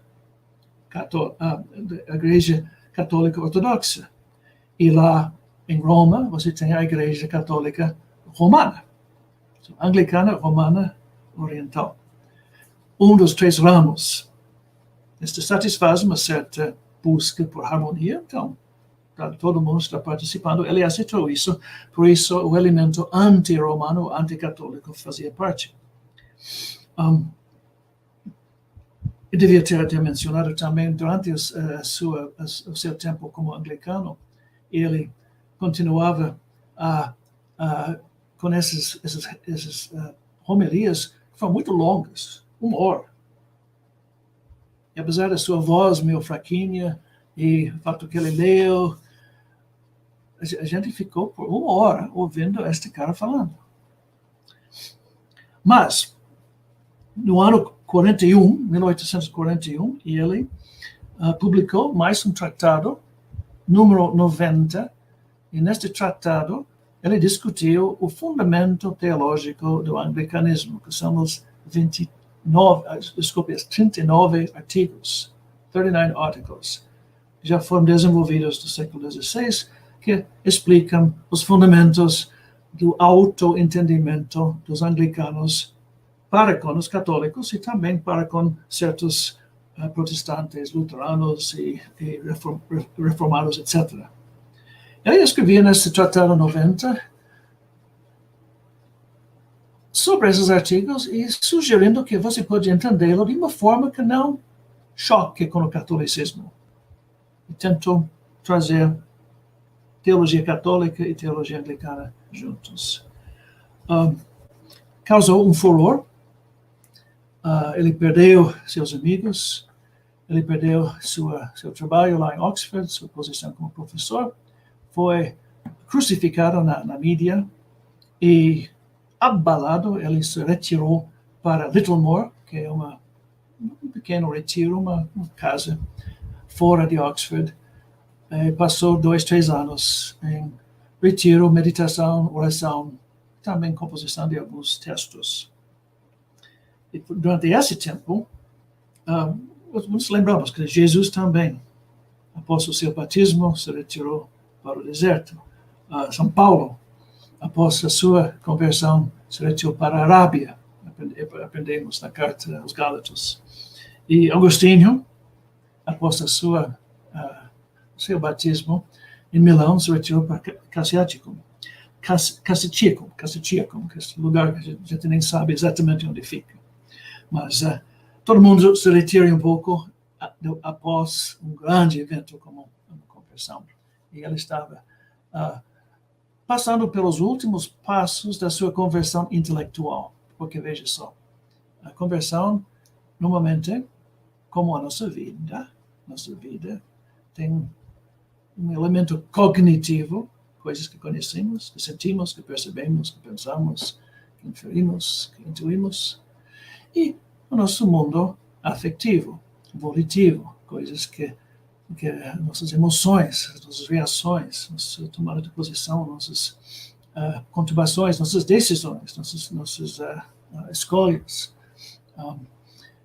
a Igreja Católica Ortodoxa. E lá em Roma você tem a Igreja Católica Romana, anglicana, romana, oriental. Dos 3 ramos. Isto satisfaz uma certa busca por harmonia, então todo mundo está participando. Ele aceitou isso, por isso o elemento anti-romano, anti-católico fazia parte. Eu devia ter mencionado também, durante o seu tempo como anglicano, ele continuava com essas homilias que foram muito longas, 1 hora. E apesar da sua voz meio fraquinha e o fato que ele leu, a gente ficou por 1 hora ouvindo este cara falando. Mas, no ano 1841, ele publicou mais um tratado, número 90, e neste tratado ele discutiu o fundamento teológico do anglicanismo, que são os 39 artigos, 39 articles, que já foram desenvolvidos no século XVI, que explicam os fundamentos do autoentendimento dos anglicanos para com os católicos e também para com certos protestantes, luteranos e reformados, etc. Ele escrevia nesse Tratado 90 sobre esses artigos e sugerindo que você pode entendê-lo de uma forma que não choque com o catolicismo. E tentou trazer teologia católica e teologia anglicana juntos. Causou um furor. Ele perdeu seus amigos, ele perdeu seu trabalho lá em Oxford, sua posição como professor, foi crucificado na mídia e abalado, ele se retirou para Littlemore, que é um pequeno retiro, uma casa fora de Oxford. Passou 2, 3 anos em retiro, meditação, oração, também composição de alguns textos. E durante esse tempo, nos lembramos que Jesus também, após o seu batismo, se retirou para o deserto. São Paulo, após a sua conversão, se retirou para a Arábia. Aprendemos na carta aos Gálatas. E Agostinho, após a sua seu batismo em Milão, se retirou para Cassiacum, que é esse lugar que a gente nem sabe exatamente onde fica. Mas todo mundo se retira um pouco após um grande evento como uma conversão. E ele estava passando pelos últimos passos da sua conversão intelectual. Porque, veja só, a conversão, normalmente, como a nossa vida tem um elemento cognitivo, coisas que conhecemos, que sentimos, que percebemos, que pensamos, que inferimos, que intuímos, e o nosso mundo afetivo, volitivo, coisas que nossas emoções, nossas reações, nossa tomada de posição, nossas conturbações, nossas decisões, nossas escolhas.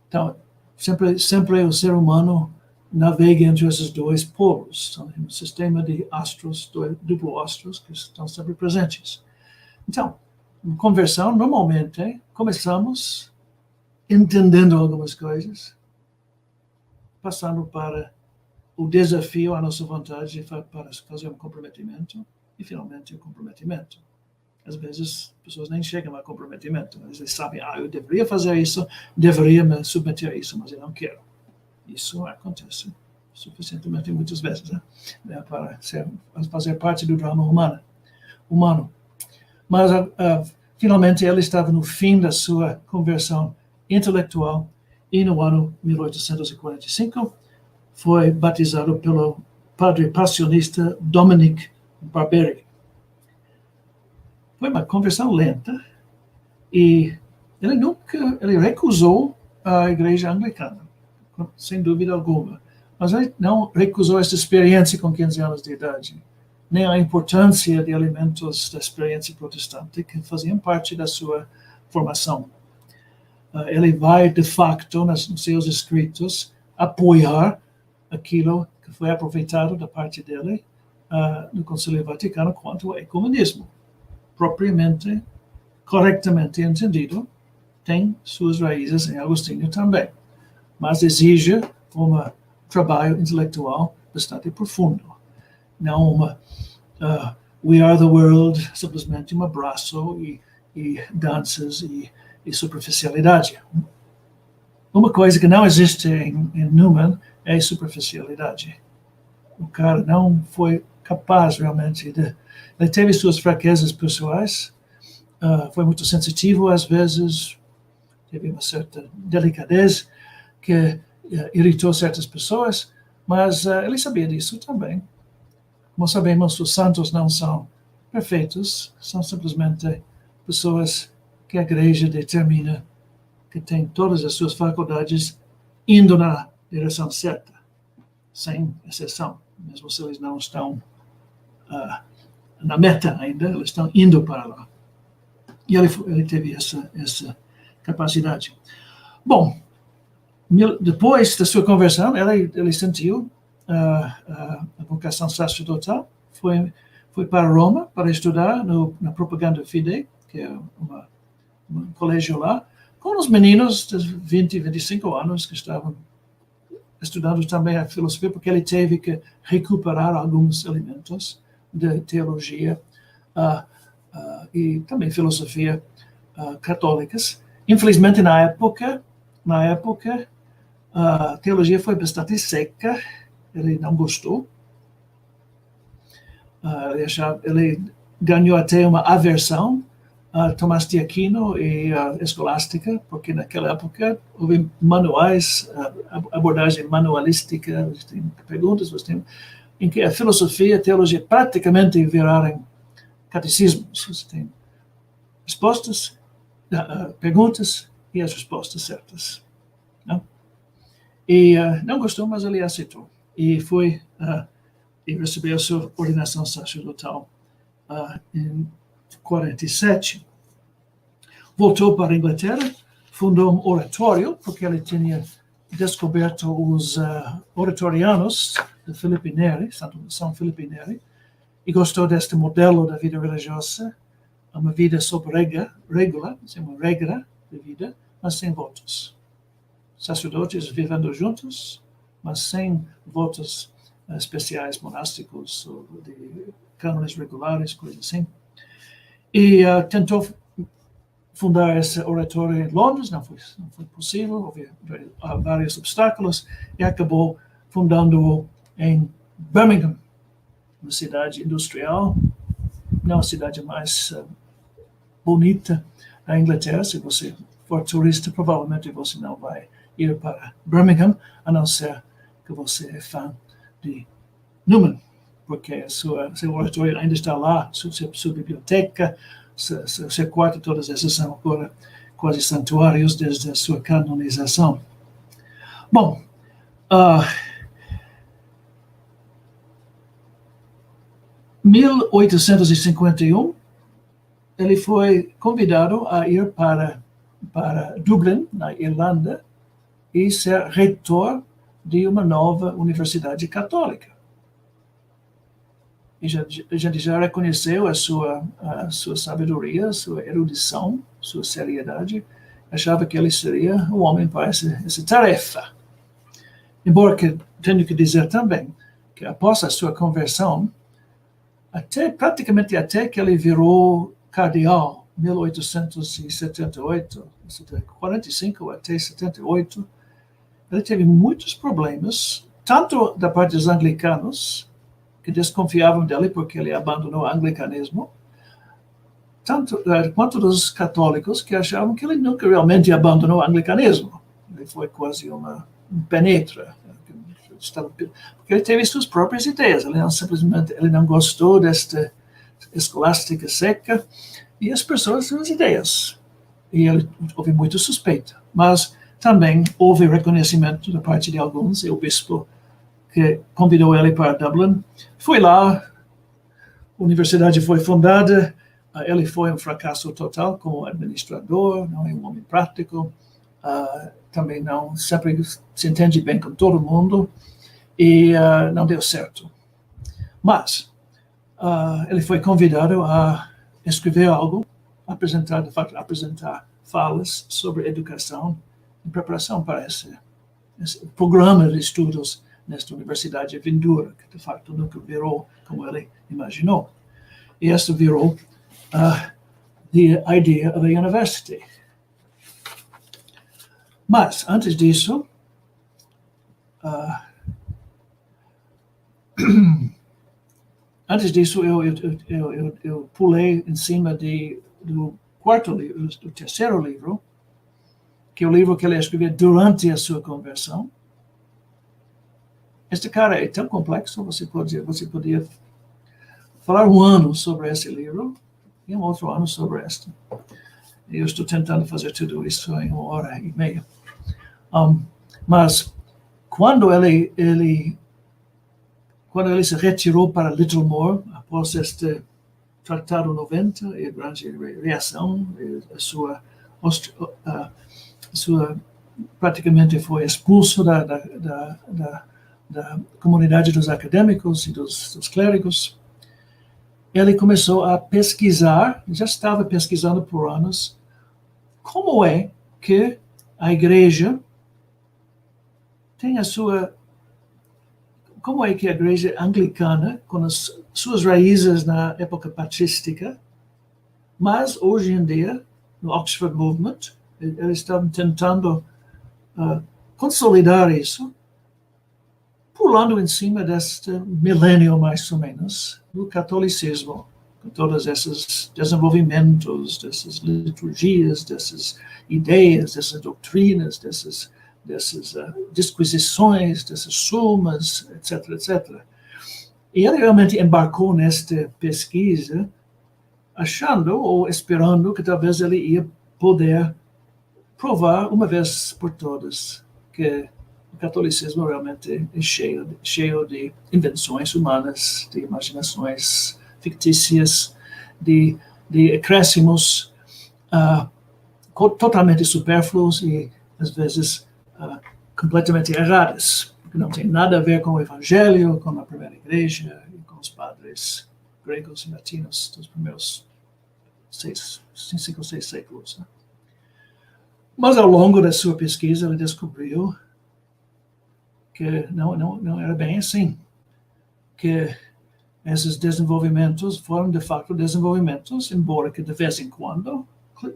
Então, sempre o ser humano navega entre esses dois polos, um sistema de astros, duplo astros, que estão sempre presentes. Então, em conversão, normalmente, começamos entendendo algumas coisas, passando para o desafio à nossa vontade para fazer um comprometimento e, finalmente, o comprometimento. Às vezes, as pessoas nem chegam a comprometimento. Eles sabem, eu deveria fazer isso, deveria me submeter a isso, mas eu não quero. Isso acontece suficientemente muitas vezes, né? Para fazer parte do drama humano. Mas, finalmente, ele estava no fim da sua conversão intelectual e no ano 1845 foi batizado pelo padre passionista Dominic Barberi. Foi uma conversão lenta e ele recusou a igreja anglicana, sem dúvida alguma. Mas ele não recusou essa experiência com 15 anos de idade, nem a importância de elementos da experiência protestante que faziam parte da sua formação. Ele vai, de facto, nos seus escritos, apoiar aquilo que foi aproveitado da parte dele no Concílio Vaticano quanto ao ecumenismo. Propriamente, corretamente entendido, tem suas raízes em Agostinho também, mas exige um trabalho intelectual bastante profundo. Não uma We Are the World, simplesmente um abraço e danças e superficialidade. Uma coisa que não existe em Newman é superficialidade. O cara não foi capaz realmente de... Ele teve suas fraquezas pessoais, foi muito sensitivo às vezes, teve uma certa delicadeza que irritou certas pessoas, mas ele sabia disso também. Como sabemos, os santos não são perfeitos, são simplesmente pessoas que a igreja determina que têm todas as suas faculdades indo na direção certa, sem exceção, mesmo se eles não estão na meta ainda, eles estão indo para lá. E ele teve essa capacidade. Bom, depois da sua conversão, ele sentiu a vocação sacerdotal, foi para Roma para estudar na Propaganda Fide, que é um colégio lá, com os meninos de 20, 25 anos que estavam estudando também a filosofia, porque ele teve que recuperar alguns elementos de teologia e também filosofia católicas. Infelizmente, na época, a teologia foi bastante seca, ele não gostou. Ele ganhou até uma aversão a Tomás de Aquino e a escolástica, porque naquela época houve manuais, abordagem manualística, você tem perguntas, em que a filosofia e a teologia praticamente viraram catecismos. Você tem respostas, perguntas e as respostas certas. Não? E não gostou, mas ele aceitou. E foi e recebeu a sua ordenação sacerdotal em 47. Voltou para a Inglaterra, fundou um oratório, porque ele tinha descoberto os oratorianos de Filipe Neri, São Filipe Neri, e gostou deste modelo da vida religiosa, uma vida sob regra, uma regra de vida, mas sem votos. Sacerdotes vivendo juntos, mas sem votos especiais monásticos, ou de cânones regulares, coisas assim. E tentou fundar esse oratório em Londres, não foi possível, houve vários obstáculos, e acabou fundando em Birmingham, uma cidade industrial, não a cidade mais bonita da Inglaterra. Se você for turista, provavelmente você não vai ir para Birmingham, a não ser que você é fã de Newman, porque seu oratório ainda está lá, sua biblioteca, seu quarto, todas essas são agora quase santuários desde a sua canonização. Bom, 1851, ele foi convidado a ir para Dublin, na Irlanda, e ser reitor de uma nova universidade católica. E a gente já reconheceu a sua sabedoria, a sua erudição, sua seriedade. Achava que ele seria o homem para essa tarefa. Embora que tenho que dizer também que após a sua conversão, praticamente até que ele virou cardeal, 1878, 45 até 78, ele teve muitos problemas, tanto da parte dos anglicanos, que desconfiavam dele porque ele abandonou o anglicanismo, quanto dos católicos que achavam que ele nunca realmente abandonou o anglicanismo. Ele foi quase um penetra, porque ele teve suas próprias ideias. Ele não gostou desta escolástica seca, e as pessoas tinham as ideias. E houve muita suspeita. Mas também houve reconhecimento da parte de alguns, e o bispo que convidou ele para Dublin foi lá, a universidade foi fundada, ele foi um fracasso total como administrador, não é um homem prático, também não sempre se entende bem com todo mundo, e não deu certo. Mas ele foi convidado a escrever algo, apresentar falas sobre educação em preparação para esse programa de estudos nesta universidade vindoura, que de fato nunca virou como ele imaginou. E esta virou the idea of a university. Mas, antes disso, eu pulei em cima do quarto livro, do terceiro livro, que é o livro que ele escreveu durante a sua conversão. Este cara é tão complexo, você podia falar um ano sobre esse livro e um outro ano sobre este. Eu estou tentando fazer tudo isso em 1h30. Mas quando ele se retirou para Littlemore, após este Tratado 90, e a grande reação, a sua praticamente foi expulso da comunidade dos acadêmicos e dos clérigos, ele começou a pesquisar, já estava pesquisando por anos, como é que a igreja tem como é que a igreja anglicana, com as suas raízes na época patrística, mas hoje em dia, no Oxford Movement, eles estavam tentando consolidar isso, pulando em cima deste milênio, mais ou menos, do catolicismo, com todos esses desenvolvimentos, dessas liturgias, dessas ideias, dessas doutrinas, dessas disquisições, dessas sumas, etc., etc. E ele realmente embarcou nesta pesquisa, achando ou esperando que talvez ele ia poder provar uma vez por todas que o catolicismo realmente é cheio de invenções humanas, de imaginações fictícias, de acréscimos totalmente supérfluos e, às vezes, completamente erradas, que não tem nada a ver com o Evangelho, com a primeira igreja e com os padres gregos e latinos dos primeiros 5 ou 6 séculos. Né? Mas, ao longo da sua pesquisa, ele descobriu que não era bem assim. que esses desenvolvimentos foram, de fato, desenvolvimentos, embora que de vez em quando,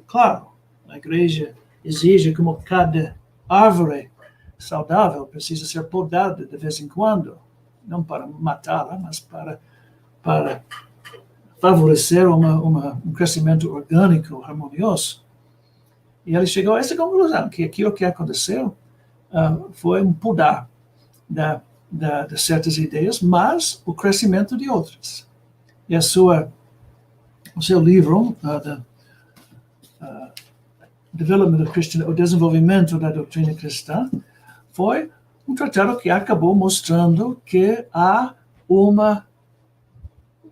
claro, a igreja exige como cada árvore saudável precisa ser podada de vez em quando, não para matá-la, mas para favorecer um crescimento orgânico, harmonioso. E ele chegou a essa conclusão, que aquilo que aconteceu foi um podar de certas ideias, mas o crescimento de outras. E o seu livro, Development of Christian, o desenvolvimento da doutrina cristã, foi um tratado que acabou mostrando que há uma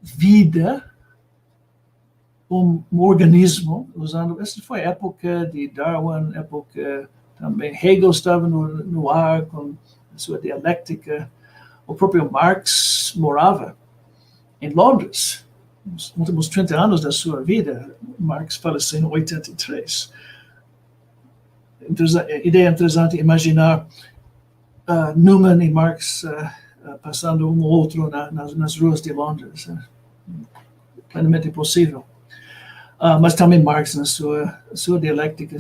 vida, um organismo, usando, essa foi a época de Darwin, época também Hegel estava no ar com a sua dialética. O próprio Marx morava em Londres, nos últimos 30 anos da sua vida. Marx faleceu em 83. Ideia interessante imaginar Newman e Marx passando um ou outro nas ruas de Londres. Plenamente possível. Mas também Marx, na sua dialéctica,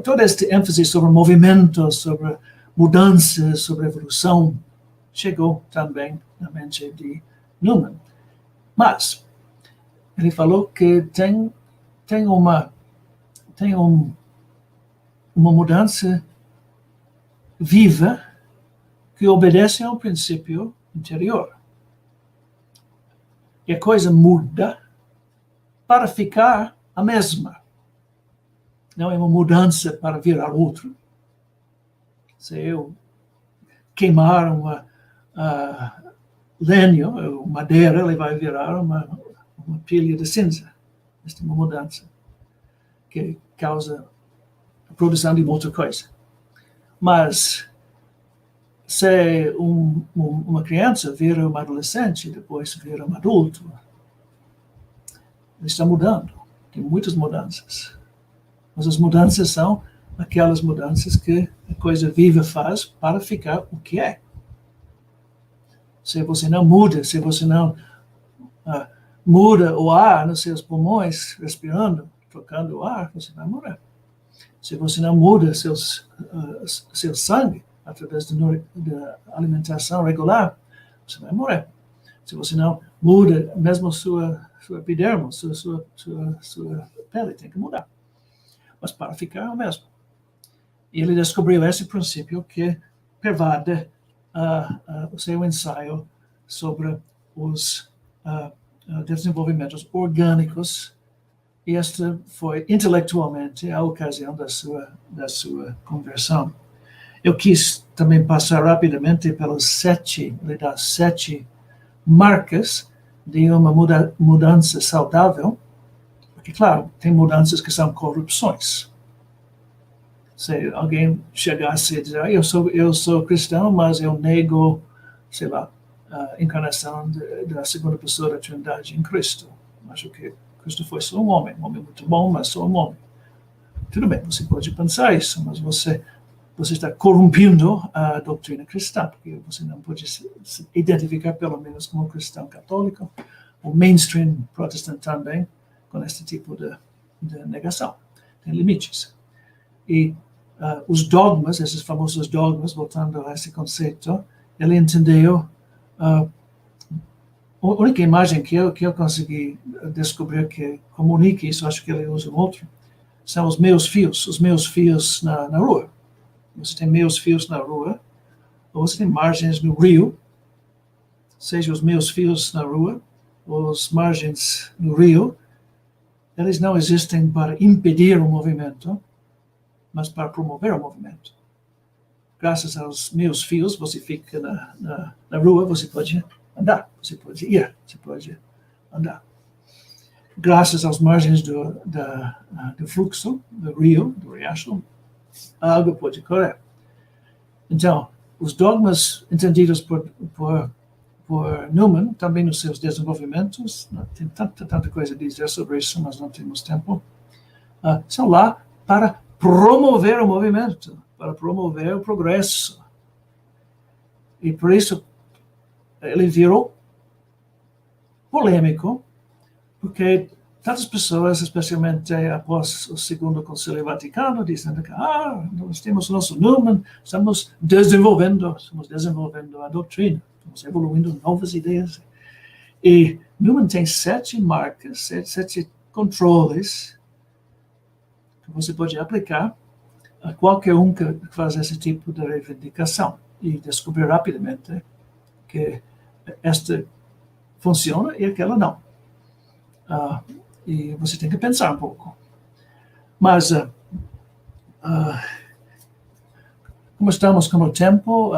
todo este ênfase sobre movimento, sobre mudanças, sobre evolução, chegou também na mente de Newman. Mas ele falou que tem uma mudança viva que obedece a um princípio interior. E a coisa muda para ficar a mesma. Não é uma mudança para virar outro. Se eu queimar lenho, madeira, ele vai virar uma pilha de cinza. Esta é uma mudança que causa a produção de outra coisa. Mas se uma criança vira um adolescente, depois vira um adulto, ele está mudando. Tem muitas mudanças. Mas as mudanças são aquelas mudanças que a coisa viva faz para ficar o que é. Se você não muda, se você não muda o ar nos seus pulmões, respirando, trocando o ar, você vai morrer. Se você não muda seu sangue através da alimentação regular, você vai morrer. Se você não muda, mesmo sua epidermo, sua pele tem que mudar. Mas para ficar o mesmo. E ele descobriu esse princípio que pervade o seu ensaio sobre os desenvolvimentos orgânicos. E esta foi intelectualmente a ocasião da sua conversão. Eu quis também passar rapidamente pelas 7 marcas de uma mudança saudável, porque, claro, tem mudanças que são corrupções. Se alguém chegasse a dizer, eu sou cristão, mas eu nego, sei lá, a encarnação da segunda pessoa da Trindade em Cristo. Acho que Cristo foi só um homem muito bom, mas só um homem. Tudo bem, você pode pensar isso, mas você está corrompendo a doutrina cristã, porque você não pode se identificar, pelo menos, como cristão católico, o mainstream protestante também, com este tipo de negação. Tem limites. E os dogmas, esses famosos dogmas, voltando a esse conceito, ele entendeu, a única imagem que eu consegui descobrir que comunica isso, acho que ele usa um outro, são os meus fios na rua. Você tem meus fios na rua, ou você tem margens no rio, seja os meus fios na rua, ou as margens no rio, eles não existem para impedir o movimento, mas para promover o movimento. Graças aos meus fios, você fica na rua, você pode andar, você pode ir, você pode andar. Graças às margens do fluxo, do rio, do riacho, a água pode correr. Então, os dogmas entendidos por Newman, também nos seus desenvolvimentos, tem tanta coisa a dizer sobre isso, mas não temos tempo, são lá para promover o movimento, para promover o progresso. E por isso, ele virou polêmico, porque tantas pessoas, especialmente após o Segundo Concílio Vaticano, dizem que nós temos o nosso Newman, estamos desenvolvendo a doutrina, estamos evoluindo novas ideias. E Newman tem 7 marcas, 7 controles que você pode aplicar a qualquer um que faz esse tipo de reivindicação e descobrir rapidamente que esta funciona e aquela não. E você tem que pensar um pouco. Mas, como estamos com o tempo,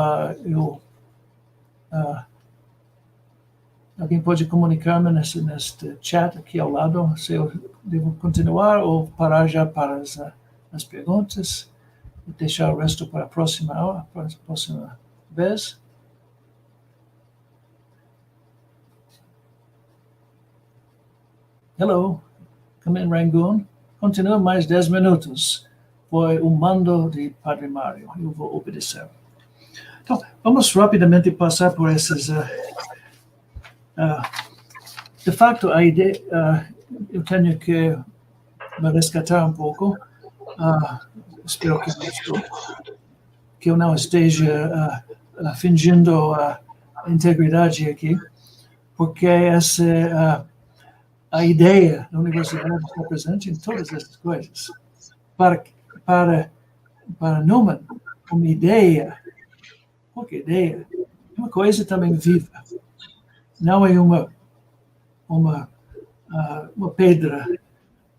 alguém pode comunicar-me neste chat aqui ao lado, se eu devo continuar ou parar já para as perguntas e deixar o resto para a próxima aula, para a próxima vez. Hello, come in Rangoon. Continua mais 10 minutos. Foi o mando de Padre Mário. Eu vou obedecer. Então, vamos rapidamente passar por esses... de fato, a ideia... eu tenho que me resgatar um pouco. Espero que eu não esteja fingindo integridade aqui, porque essa... a ideia da universidade está presente em todas essas coisas. Para Newman, uma ideia, qualquer ideia, é uma coisa também viva. Não é uma pedra,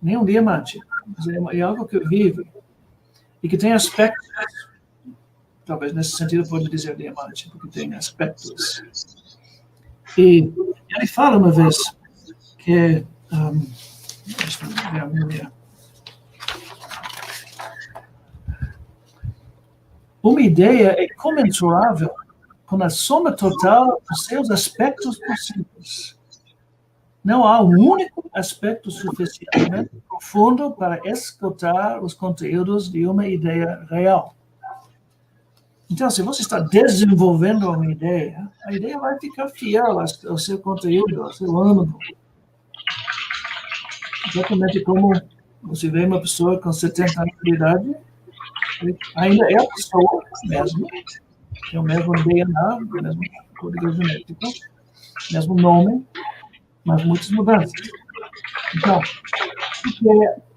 nem um diamante, mas é algo que vive e que tem aspectos. Talvez nesse sentido pode dizer diamante, porque tem aspectos. E ele fala uma vez que uma ideia é comensurável com a soma total dos seus aspectos possíveis. Não há um único aspecto suficientemente profundo para escutar os conteúdos de uma ideia real. Então, se você está desenvolvendo uma ideia, a ideia vai ficar fiel ao seu conteúdo, ao seu âmago. Exatamente como você vê uma pessoa com 70 anos de idade, ainda é a pessoa mesmo, tem o mesmo DNA, o mesmo código genético, mesmo nome, mas muitas mudanças. Então,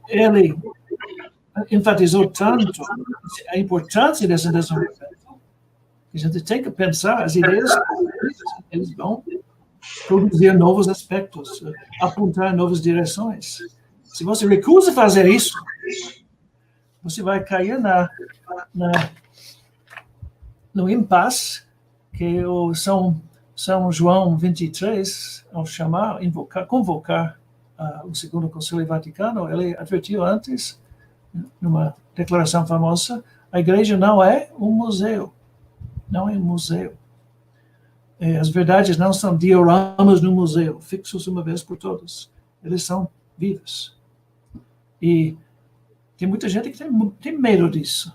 ele enfatizou tanto a importância desse desenvolvimento, que a gente tem que pensar, as ideias, eles vão produzir novos aspectos, apontar novas direções. Se você recusa fazer isso, você vai cair no impasse que o São João 23, ao convocar o Segundo Concílio Vaticano, ele advertiu antes, numa declaração famosa, a igreja não é um museu. Não é um museu. As verdades não são dioramas no museu, fixos uma vez por todas. Eles são vivos. E tem muita gente que tem medo disso.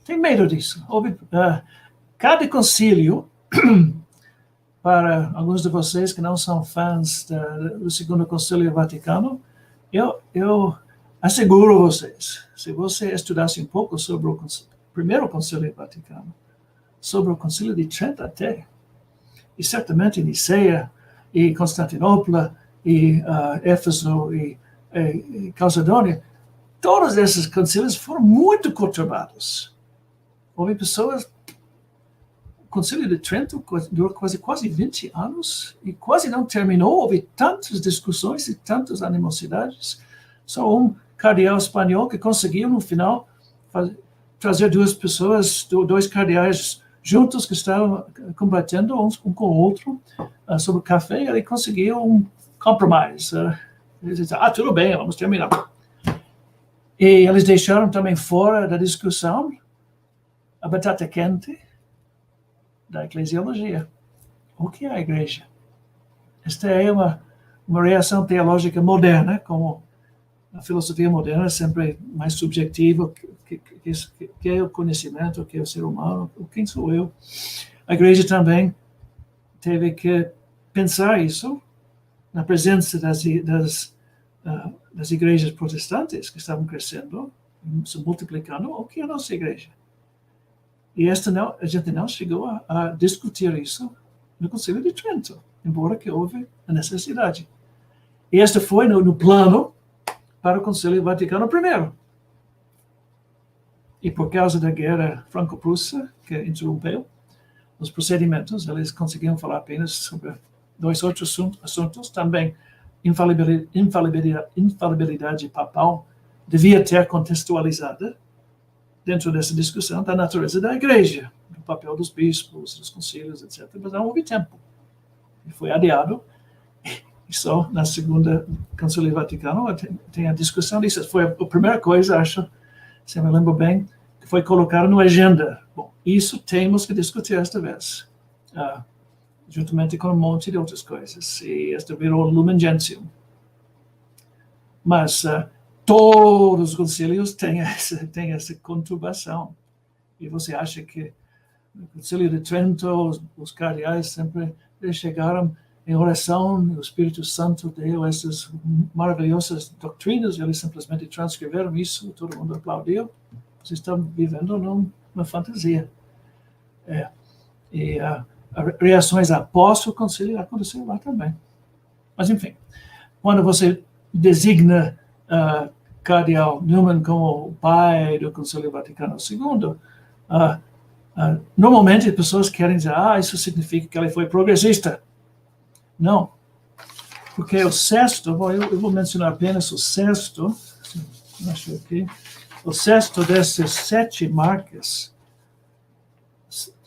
Tem medo disso. Cada concílio, para alguns de vocês que não são fãs do Segundo Concílio Vaticano, eu asseguro vocês, se você estudasse um pouco sobre o Primeiro Concílio Vaticano, sobre o Concílio de Trento até, e certamente Niceia, e Constantinopla, e Éfeso, e Calcedônia, todos esses concílios foram muito conturbados. Houve pessoas... O Concílio de Trento durou quase 20 anos e quase não terminou. Houve tantas discussões e tantas animosidades. Só um cardeal espanhol que conseguiu, no final, trazer dois cardeais juntos que estavam combatendo um com o outro sobre o café. Ele conseguiu um compromisso. Eles disseram, tudo bem, vamos terminar. E eles deixaram também fora da discussão a batata quente da eclesiologia. O que é a igreja? Esta é uma reação teológica moderna, como a filosofia moderna é sempre mais subjetiva, que é o conhecimento, que é o ser humano, quem sou eu. A igreja também teve que pensar isso na presença das igrejas protestantes que estavam crescendo, se multiplicando, o que é a nossa igreja. E a gente não chegou a discutir isso no Concílio de Trento, embora que houve a necessidade. E este foi no plano para o Concílio Vaticano I. E por causa da guerra franco-prussa, que interrompeu os procedimentos, eles conseguiram falar apenas sobre 2 outros assuntos. Também, infalibilidade papal devia ter contextualizada dentro dessa discussão da natureza da igreja, do papel dos bispos, dos concílios, etc. Mas não houve tempo. E foi adiado. E só na segunda Concílio Vaticano tem a discussão disso. Foi a primeira coisa, acho, se eu me lembro bem, que foi colocado na agenda. Bom, isso temos que discutir esta vez, juntamente com um monte de outras coisas. E esta virou Lumen Gentium. Mas todos os concílios têm essa conturbação. E você acha que no Concílio de Trento, os cardeais sempre chegaram em oração, o Espírito Santo deu essas maravilhosas doutrinas, eles simplesmente transcreveram isso, todo mundo aplaudiu. Vocês estão vivendo numa fantasia. E reações após o concílio aconteceram lá também. Mas, enfim, quando você designa Cardeal Newman como o pai do Concílio Vaticano II, normalmente as pessoas querem dizer, isso significa que ele foi progressista. Não, porque o sexto, eu vou mencionar apenas o sexto, acho aqui, o sexto dessas 7 marcas,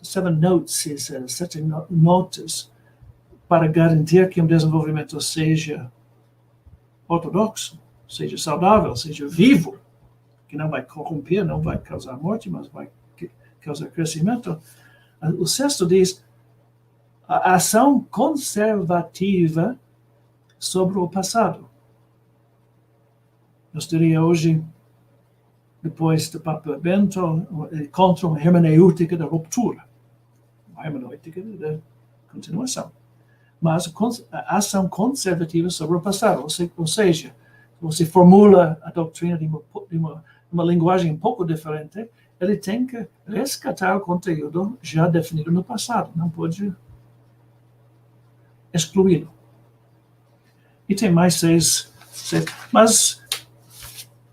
7 notes, 7 notas, para garantir que um desenvolvimento seja ortodoxo, seja saudável, seja vivo, que não vai corromper, não vai causar morte, mas vai causar crescimento. O sexto diz a ação conservativa sobre o passado. Nós diríamos hoje, depois do Papa Bento, contra uma hermenêutica da ruptura, uma hermenêutica da continuação. Mas a ação conservativa sobre o passado, ou seja, você formula a doutrina de uma linguagem um pouco diferente, ele tem que resgatar o conteúdo já definido no passado, não pode excluí-lo. E tem mais 6. Mas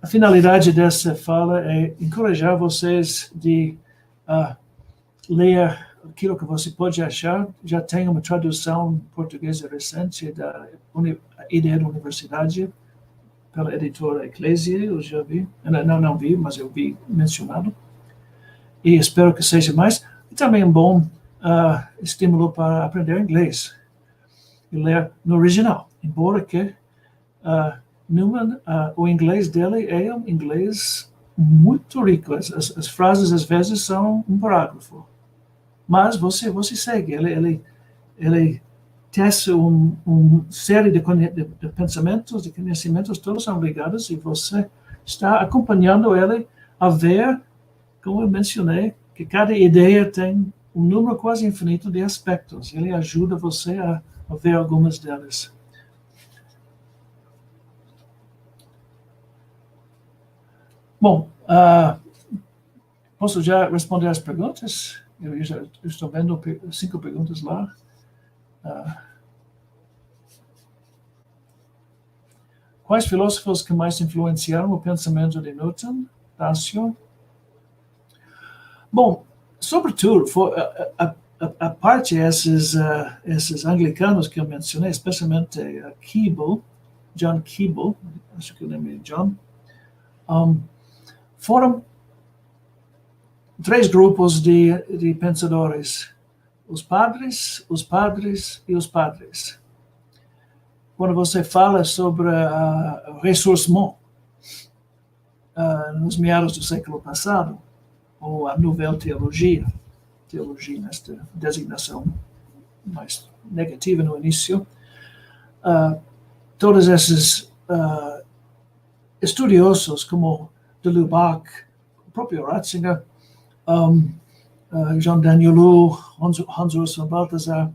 a finalidade dessa fala é encorajar vocês de ler aquilo que você pode achar. Já tem uma tradução portuguesa recente da Ideia da Universidade, pela editora Ecclesia, eu já vi. Não vi, mas eu vi mencionado. E espero que seja mais. E também um bom estímulo para aprender inglês. E ler no original, embora que Newman, o inglês dele é um inglês muito rico. As frases, às vezes, são um parágrafo. Mas você segue. Ele tece uma série de pensamentos, de conhecimentos, todos são ligados, e você está acompanhando ele a ver, como eu mencionei, que cada ideia tem um número quase infinito de aspectos. Ele ajuda você a ver algumas delas. Bom, posso já responder as perguntas? Eu já estou vendo 5 perguntas lá. Quais filósofos que mais influenciaram o pensamento de Newton? Tássio? Bom, sobretudo, a parte esses anglicanos que eu mencionei, especialmente Keble, John Keble, acho que o nome é John, foram 3 grupos de pensadores: os padres e os padres. Quando você fala sobre o ressourcement nos meados do século passado, ou a Nouvelle Teologia nesta designação mais negativa no início, todos esses estudiosos como de Lubac, o próprio Ratzinger, Jean Danielou, Hans Urs von Balthasar,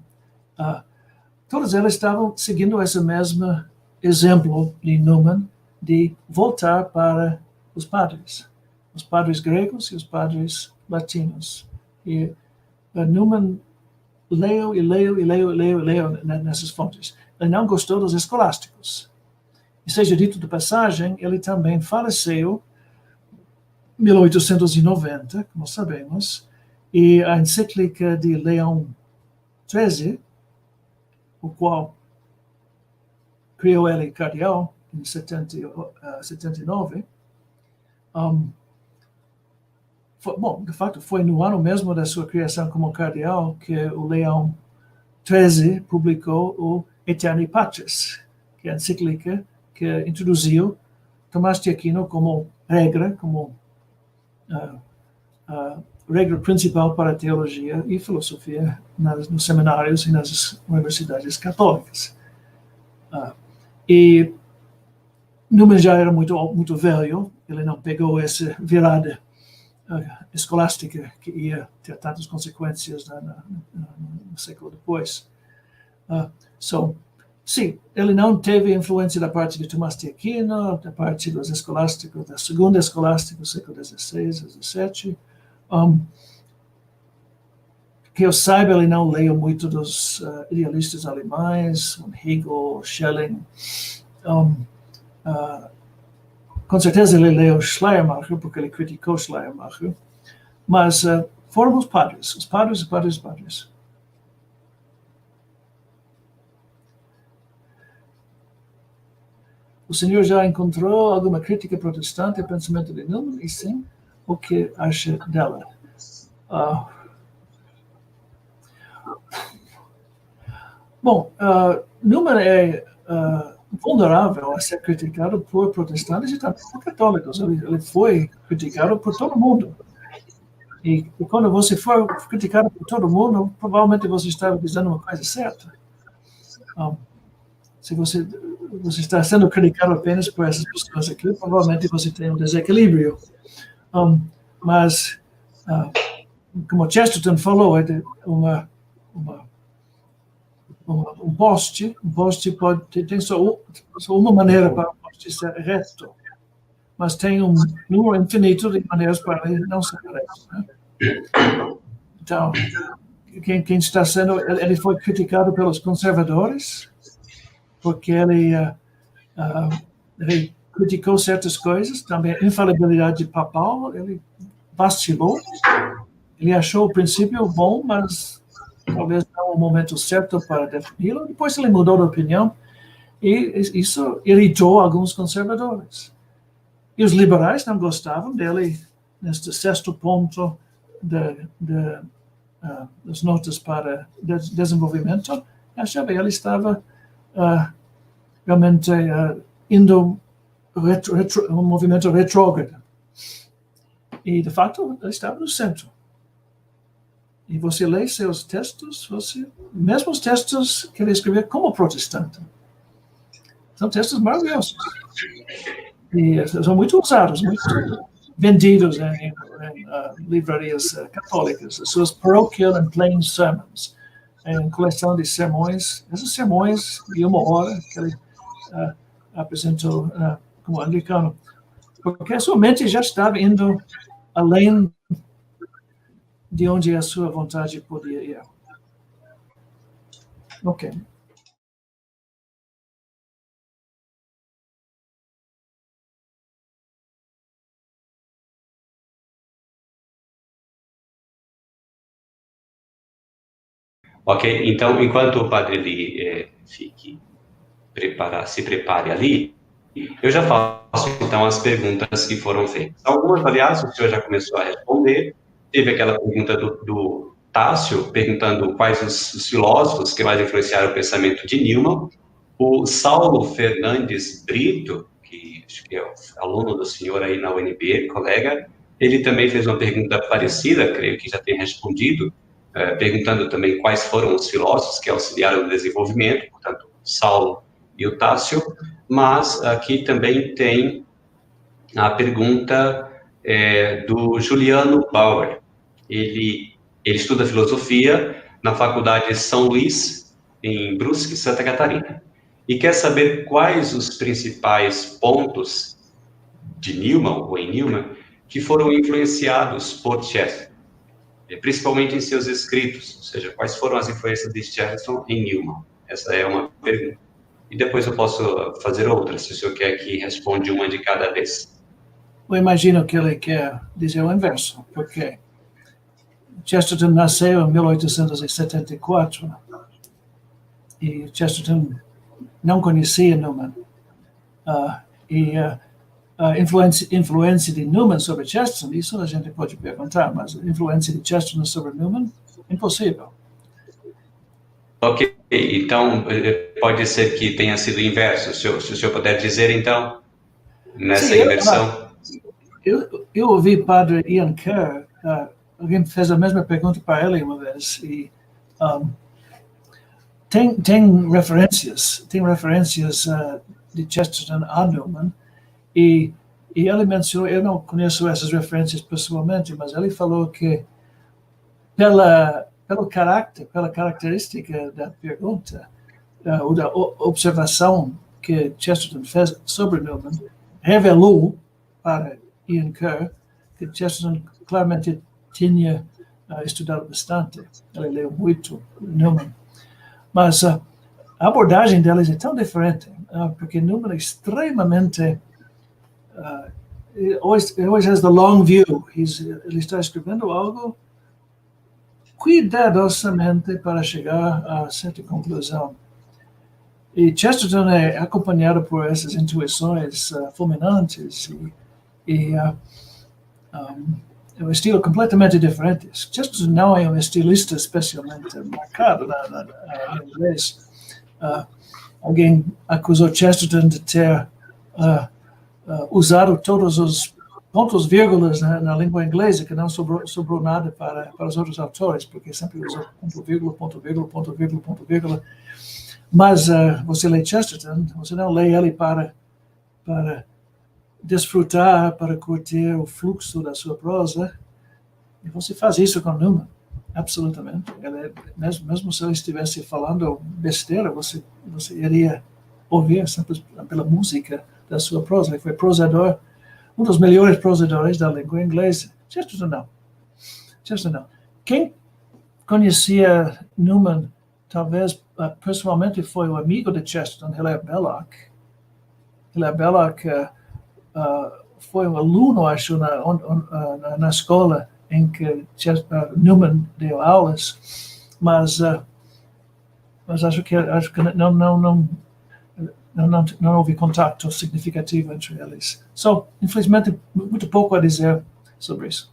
todos eles estavam seguindo esse mesmo exemplo de Newman de voltar para os padres gregos e os padres latinos. E Newman leu nessas fontes. Ele não gostou dos escolásticos. E seja dito de passagem, ele também faleceu em 1890, como sabemos, e a encíclica de Leão XIII, o qual criou ele cardeal em 79, de fato, foi no ano mesmo da sua criação como cardeal que o Leão XIII publicou o Aeterni Patris, que é a encíclica que introduziu Tomás de Aquino como regra, como regra principal para a teologia e filosofia nos seminários e nas universidades católicas. E Newman já era muito velho, ele não pegou essa virada escolástica que ia ter tantas consequências no século depois. Sim, ele não teve influência da parte de Tomás de Aquino, da parte dos escolásticos, da segunda escolástica, do século XVI, XVII. Que eu saiba, ele não leu muito dos idealistas alemães, Hegel, Schelling. Com certeza ele leu Schleiermacher, porque ele criticou Schleiermacher, mas foram os padres. O senhor já encontrou alguma crítica protestante ao pensamento de Newman? E sim, o que acha dela? Newman é vulnerável a ser criticado por protestantes e também por católicos. Ele foi criticado por todo mundo. E quando você for criticado por todo mundo, provavelmente você estava dizendo uma coisa certa. Se você está sendo criticado apenas por essas pessoas aqui, provavelmente você tem um desequilíbrio. Mas, como Chesterton falou, é um poste tem só uma maneira para o poste ser reto, mas tem um número infinito de maneiras para ele não ser reto. Né? Então, quem está sendo, ele foi criticado pelos conservadores, porque ele criticou certas coisas, também a infalibilidade papal, ele vacilou, ele achou o princípio bom, mas talvez não o momento certo para defini-lo. Depois ele mudou de opinião e isso irritou alguns conservadores. E os liberais não gostavam dele neste sexto ponto das notas para desenvolvimento. Achava que ele estava realmente indo um movimento retrógrado. E, de fato, ele estava no centro. E você lê seus textos, mesmo os textos que ele escreveu como protestante, são textos maravilhosos. E são muito usados, muito vendidos em livrarias católicas. As suas Parochial and Plain Sermons, em coleção de sermões, esses sermões de 1 hora que ele apresentou como anglicano. Porque a sua mente já estava indo além de onde a sua vontade podia ir. Ok. Ok, então, enquanto o padre Lee se prepare ali, eu já faço, então, as perguntas que foram feitas. Algumas, aliás, o senhor já começou a responder. Teve aquela pergunta do Tássio, perguntando quais os filósofos que mais influenciaram o pensamento de Newman. O Saulo Fernandes Brito, que acho que é aluno do senhor aí na UNB, colega, ele também fez uma pergunta parecida, creio que já tem respondido, perguntando também quais foram os filósofos que auxiliaram no desenvolvimento, portanto, Saulo e o Tássio, mas aqui também tem a pergunta do Juliano Bauer. Ele estuda filosofia na Faculdade São Luís em Brusque, Santa Catarina, e quer saber quais os principais pontos de Newman, ou em Newman, que foram influenciados por Chesterton, principalmente em seus escritos, ou seja, quais foram as influências de Chesterton em Newman. Essa é uma pergunta. E depois eu posso fazer outra, se o senhor quer que responda uma de cada vez. Eu imagino que ele quer dizer o inverso, porque Chesterton nasceu em 1874 e Chesterton não conhecia Newman. A influência de Newman sobre Chesterton, isso a gente pode perguntar, mas a influência de Chesterton sobre Newman, impossível. Ok, então pode ser que tenha sido o inverso, se o senhor puder dizer, então, nessa inversão. Eu ouvi o padre Ian Kerr, alguém fez a mesma pergunta para ele uma vez, e tem referências de Chesterton a Newman, e ele mencionou, eu não conheço essas referências pessoalmente, mas ele falou que pelo caráter, pela característica da pergunta, ou da observação que Chesterton fez sobre Newman, revelou para Ian Kerr que Chesterton claramente tinha estudado bastante. Ele leu muito Newman. Mas a abordagem deles é tão diferente, porque Newman é extremamente... always has the long view. Ele está escrevendo algo cuidadosamente para chegar a certa conclusão. E Chesterton é acompanhado por essas intuições fulminantes e é um estilo completamente diferente. Chesterton não é um estilista especialmente marcado em inglês. Alguém acusou Chesterton de ter usado todos os pontos vírgulas na língua inglesa, que não sobrou nada para os outros autores, porque sempre usou ponto vírgula, ponto vírgula, ponto vírgula, ponto vírgula. Mas você lê Chesterton, você não lê ele para desfrutar, para curtir o fluxo da sua prosa. E você faz isso com Newman, absolutamente. Mesmo se ele estivesse falando besteira, você iria ouvir sempre pela música da sua prosa. Ele foi prosador, um dos melhores prosadores da língua inglesa. Chesterton não. Quem conhecia Newman, talvez pessoalmente, foi o amigo de Chesterton, Hilaire Belloc. Hilaire Belloc foi um aluno, acho, na escola em que Newman deu aulas, mas acho que não houve contato significativo entre eles. Infelizmente, muito pouco a dizer sobre isso.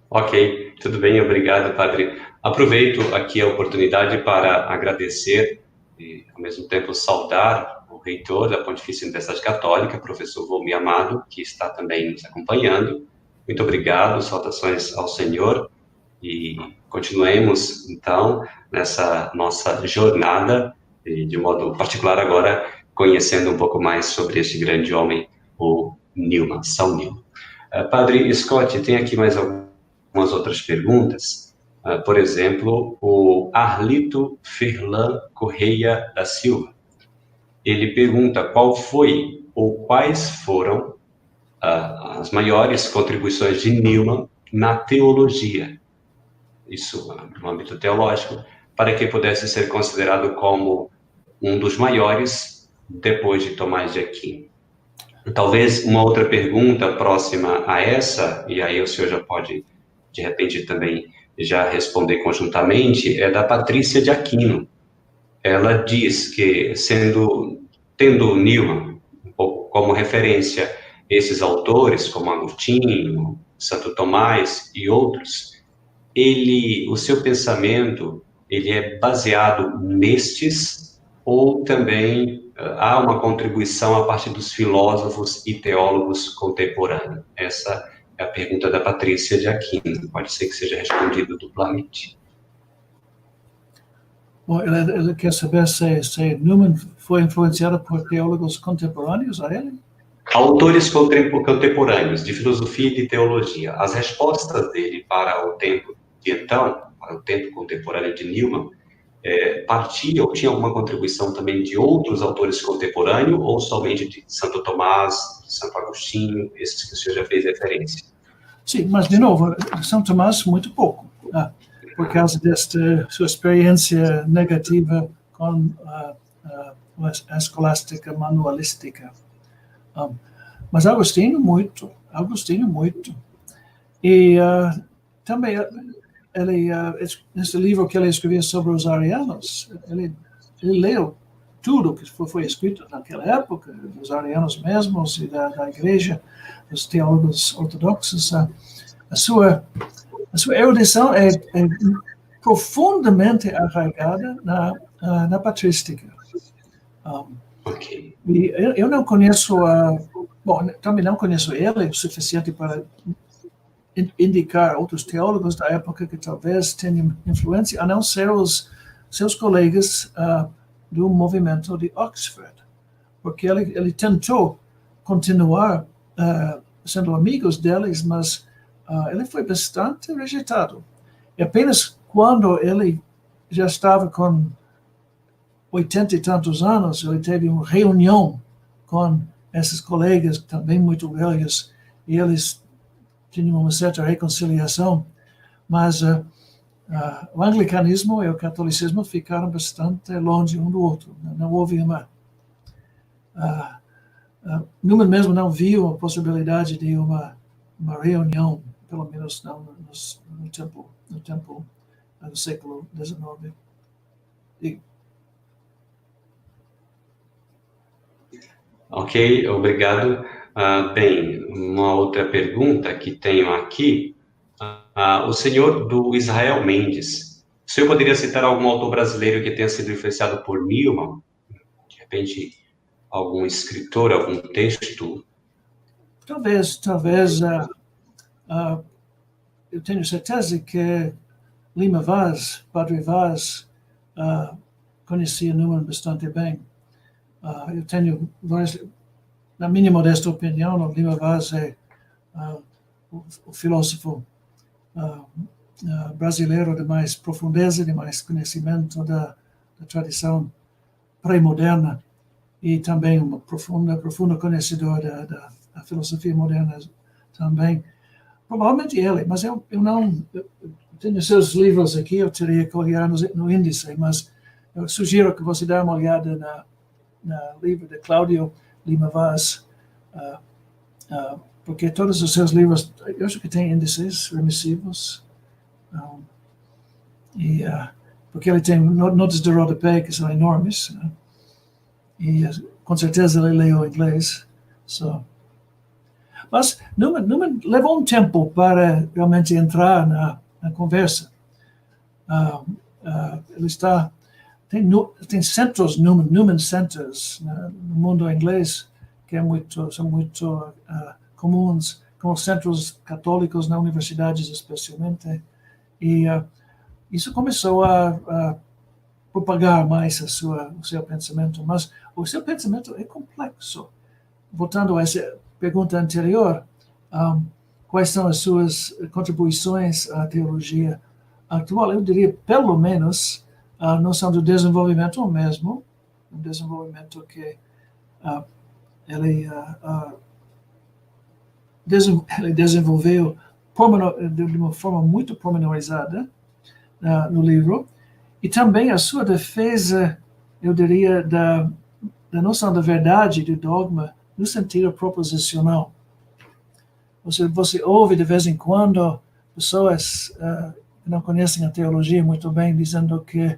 Ok, tudo bem, obrigado, padre. Aproveito aqui a oportunidade para agradecer e, ao mesmo tempo, saudar o reitor da Pontifícia Universidade Católica, professor Volmir Amado, que está também nos acompanhando. Muito obrigado, saudações ao Senhor, e continuemos, então, nessa nossa jornada, e, de modo particular agora, conhecendo um pouco mais sobre este grande homem, o Newman, São Newman. Padre Scott, tem aqui mais algumas outras perguntas. Por exemplo, o Arlito Ferlan Correia da Silva. Ele pergunta qual foi ou quais foram as maiores contribuições de Newman na teologia, isso no âmbito teológico, para que pudesse ser considerado como um dos maiores depois de Tomás de Aquino. Talvez uma outra pergunta próxima a essa, e aí o senhor já pode, de repente, também já responder conjuntamente, é da Patrícia de Aquino. Ela diz que, tendo Newman um pouco como referência esses autores, como Agostinho, Santo Tomás e outros, o seu pensamento, ele é baseado nestes, ou também há uma contribuição a partir dos filósofos e teólogos contemporâneos? Essa é a pergunta da Patrícia de Aquino. Pode ser que seja respondido duplamente. Bom, ele quer saber se Newman foi influenciado por teólogos contemporâneos a ele? Autores contemporâneos de filosofia e de teologia. As respostas dele para o tempo de então, para o tempo contemporâneo de Newman, partia ou tinha alguma contribuição também de outros autores contemporâneos, ou somente de Santo Tomás, de Santo Agostinho, esses que o senhor já fez referência? Sim, mas, de novo, São Tomás, muito pouco, por causa desta sua experiência negativa com a escolástica manualística. Mas Agostinho, muito. E também, ele, nesse livro que ele escreveu sobre os arianos, ele leu tudo que foi escrito naquela época, dos arianos mesmos e da igreja, dos teólogos ortodoxos. A sua erudição é profundamente arraigada na patrística. Ok. E eu não conheço, também não conheço ele o suficiente para indicar outros teólogos da época que talvez tenham influência, a não ser os seus colegas do movimento de Oxford, porque ele tentou continuar sendo amigos deles, mas ele foi bastante rejeitado. E apenas quando ele já estava com 80 e tantos anos, ele teve uma reunião com esses colegas também muito velhos, e eles tinham uma certa reconciliação, mas o anglicanismo e o catolicismo ficaram bastante longe um do outro. Não houve uma... Newman mesmo não viu a possibilidade de uma reunião, pelo menos não no tempo do século XIX. Ok, obrigado. Bem, uma outra pergunta que tenho aqui. O senhor do Israel Mendes, o senhor poderia citar algum autor brasileiro que tenha sido influenciado por Newman? De repente, algum escritor, algum texto? Talvez eu tenho certeza que Lima Vaz, Padre Vaz, conhecia Newman bastante bem. Eu tenho várias, na minha modesta opinião, o Lima Vaz é o filósofo brasileiro de mais profundeza, de mais conhecimento da tradição pré-moderna e também uma profunda conhecedor da filosofia moderna também. Provavelmente ele, mas eu não tenho seus livros aqui, eu teria que olhar no índice, mas eu sugiro que você dê uma olhada no livro de Cláudio Lima Vaz, porque todos os seus livros, eu acho que tem índices remissivos, porque ele tem notas de rodapé que são enormes, e com certeza ele leu inglês. Mas Newman levou um tempo para realmente entrar na conversa. Ele tem centros, Newman Centers, no mundo inglês, que são muito comuns, com centros católicos na universidades especialmente. E isso começou a propagar mais o seu pensamento, mas o seu pensamento é complexo. Voltando a essa pergunta anterior, quais são as suas contribuições à teologia atual? Eu diria, pelo menos, a noção do desenvolvimento mesmo, um desenvolvimento que ele desenvolveu de uma forma muito pormenorizada no livro, e também a sua defesa, eu diria, da noção da verdade, do dogma, no sentido proposicional. Você ouve de vez em quando pessoas que não conhecem a teologia muito bem dizendo que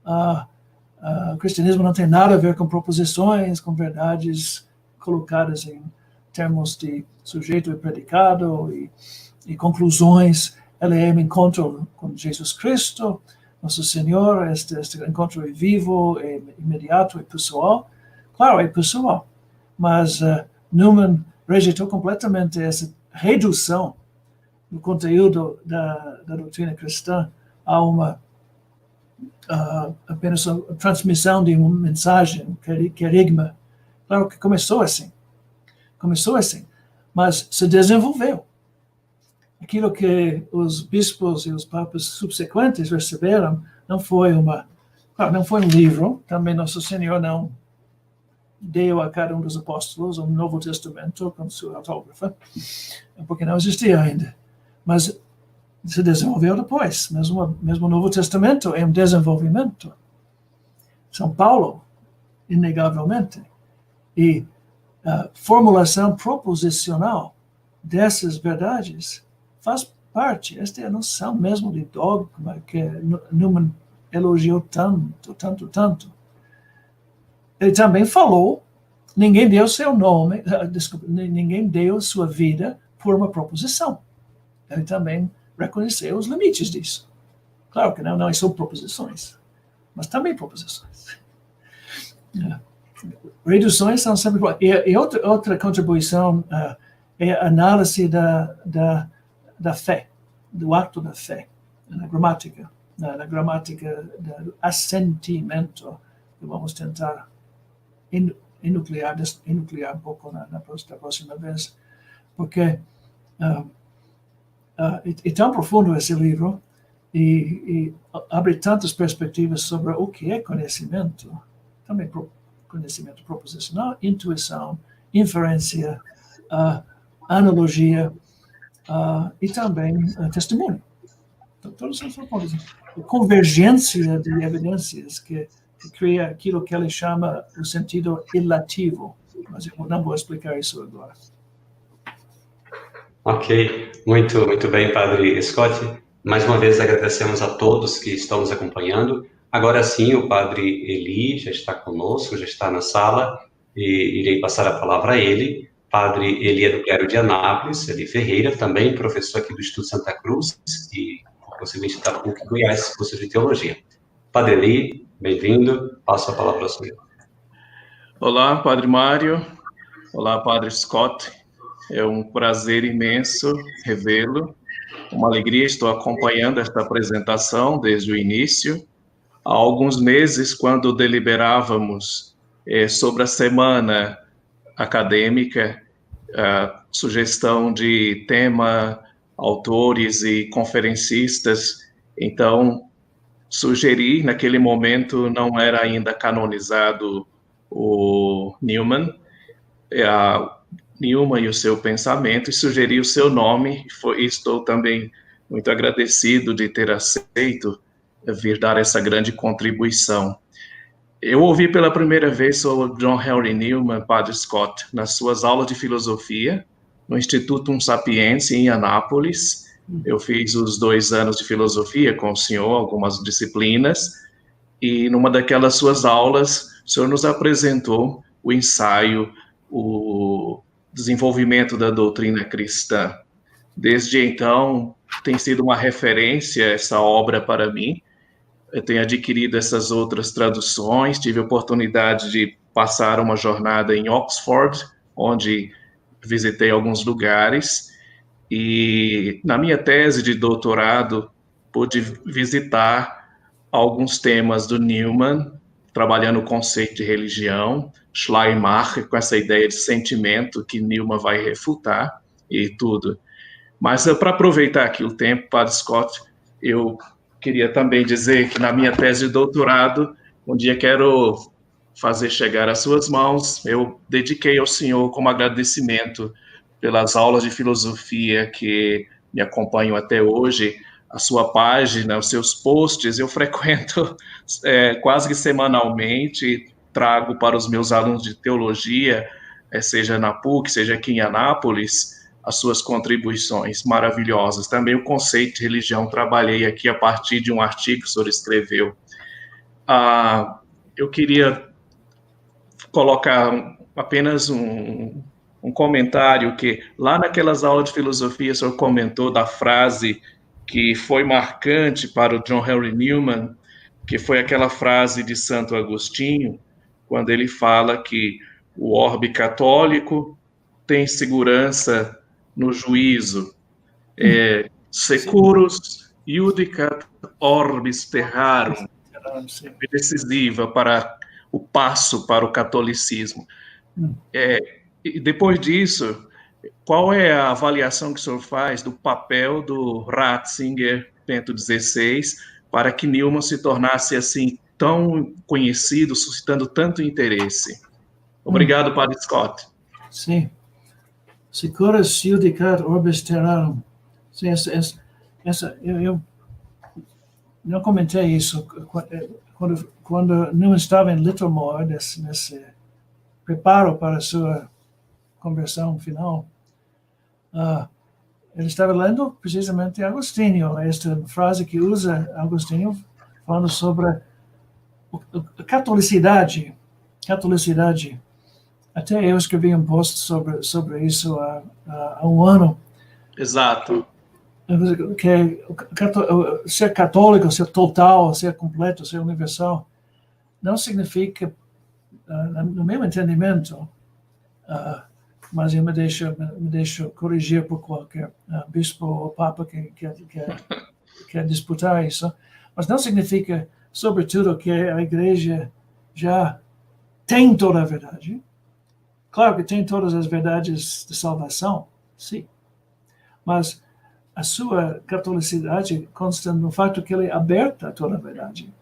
o cristianismo não tem nada a ver com proposições, com verdades colocadas em termos de sujeito e predicado e conclusões. Ele é um encontro com Jesus Cristo, nosso Senhor. Este encontro é vivo, é imediato, é pessoal. Claro, é pessoal, mas Newman rejeitou completamente essa redução do conteúdo da doutrina cristã a uma apenas a transmissão de uma mensagem, querigma. Claro que começou assim, mas se desenvolveu. Aquilo que os bispos e os papas subsequentes receberam não foi uma Não foi um livro, também Nosso Senhor não deu a cada um dos apóstolos um Novo Testamento com sua autógrafa, porque não existia ainda. Mas se desenvolveu depois. Mesmo o Novo Testamento é um desenvolvimento. São Paulo, inegavelmente. E a formulação proposicional dessas verdades faz parte. Esta é a noção mesmo de dogma que Newman elogiou tanto, tanto, tanto. Ele também falou, ninguém deu seu nome, desculpa, ninguém deu sua vida por uma proposição. Ele também reconheceu os limites disso. Claro que não são proposições, mas também proposições. Reduções são sempre... E outra contribuição é a análise da fé, do ato da fé, na gramática do assentimento, que vamos tentar enuclear um pouco da próxima vez, porque é tão profundo esse livro e abre tantas perspectivas sobre o que é conhecimento, também conhecimento proposicional, intuição, inferência, analogia e também testemunho. Então, todos são pontos. A convergência de evidências que cria aquilo que ele chama o sentido ilativo. Mas eu não vou explicar isso agora. Ok, muito bem, Padre Scott. Mais uma vez agradecemos a todos que estão nos acompanhando. Agora sim, o Padre Eli já está conosco, já está na sala, e irei passar a palavra a ele. Padre Eli é do Clero de Anápolis, Eli Ferreira, também professor aqui do Instituto Santa Cruz, e possivelmente da PUC Goiás, curso de Teologia. Padre Eli, bem-vindo, passo a palavra ao senhor. Olá, Padre Mário. Olá, Padre Scott. É um prazer imenso revê-lo. Uma alegria, estou acompanhando esta apresentação desde o início. Há alguns meses, quando deliberávamos sobre a semana acadêmica, a sugestão de tema, autores e conferencistas, então sugeri, naquele momento não era ainda canonizado o Newman e o seu pensamento, e sugeri o seu nome, e estou também muito agradecido de ter aceito vir dar essa grande contribuição. Eu ouvi pela primeira vez sobre John Henry Newman, Padre Scott, nas suas aulas de filosofia, no Instituto Sapientia, em Anápolis. Eu fiz os 2 anos de filosofia com o senhor, algumas disciplinas, e numa daquelas suas aulas, o senhor nos apresentou o ensaio, o desenvolvimento da doutrina cristã. Desde então, tem sido uma referência essa obra para mim. Eu tenho adquirido essas outras traduções, tive a oportunidade de passar uma jornada em Oxford, onde visitei alguns lugares, e na minha tese de doutorado pude visitar alguns temas do Newman, trabalhando o conceito de religião, Schleiermacher, com essa ideia de sentimento que Newman vai refutar e tudo. Mas para aproveitar aqui o tempo, Padre Scott, eu queria também dizer que na minha tese de doutorado, um dia quero fazer chegar às suas mãos, eu dediquei ao senhor como agradecimento pelas aulas de filosofia que me acompanham até hoje, a sua página, os seus posts, eu frequento quase que semanalmente, trago para os meus alunos de teologia, seja na PUC, seja aqui em Anápolis, as suas contribuições maravilhosas. Também o conceito de religião, trabalhei aqui a partir de um artigo que o senhor escreveu. Eu queria colocar apenas um comentário que, lá naquelas aulas de filosofia, o senhor comentou da frase que foi marcante para o John Henry Newman, que foi aquela frase de Santo Agostinho, quando ele fala que o orbe católico tem segurança no juízo, securus iudicat orbis terrarum, é decisiva para o passo para o catolicismo. E depois disso, qual é a avaliação que o senhor faz do papel do Ratzinger, Bento XVI, para que Newman se tornasse, assim, tão conhecido, suscitando tanto interesse? Obrigado, Padre Scott. Sim. Securus judicat orbis terrarum. Sim, eu não comentei isso quando não estava em Littlemore, nesse preparo para a sua conversão final. Ele estava lendo precisamente Agostinho, esta frase que usa Agostinho, falando sobre a catolicidade. Até eu escrevi um post sobre isso há um ano. Exato. Que ser católico, ser total, ser completo, ser universal, não significa, no meu entendimento, mas eu me deixo corrigir por qualquer bispo ou papa que quer disputar isso, mas não significa, sobretudo, que a igreja já tem toda a verdade. Claro que tem todas as verdades de salvação, sim, mas a sua catolicidade consta no fato que ele é aberta a toda a verdade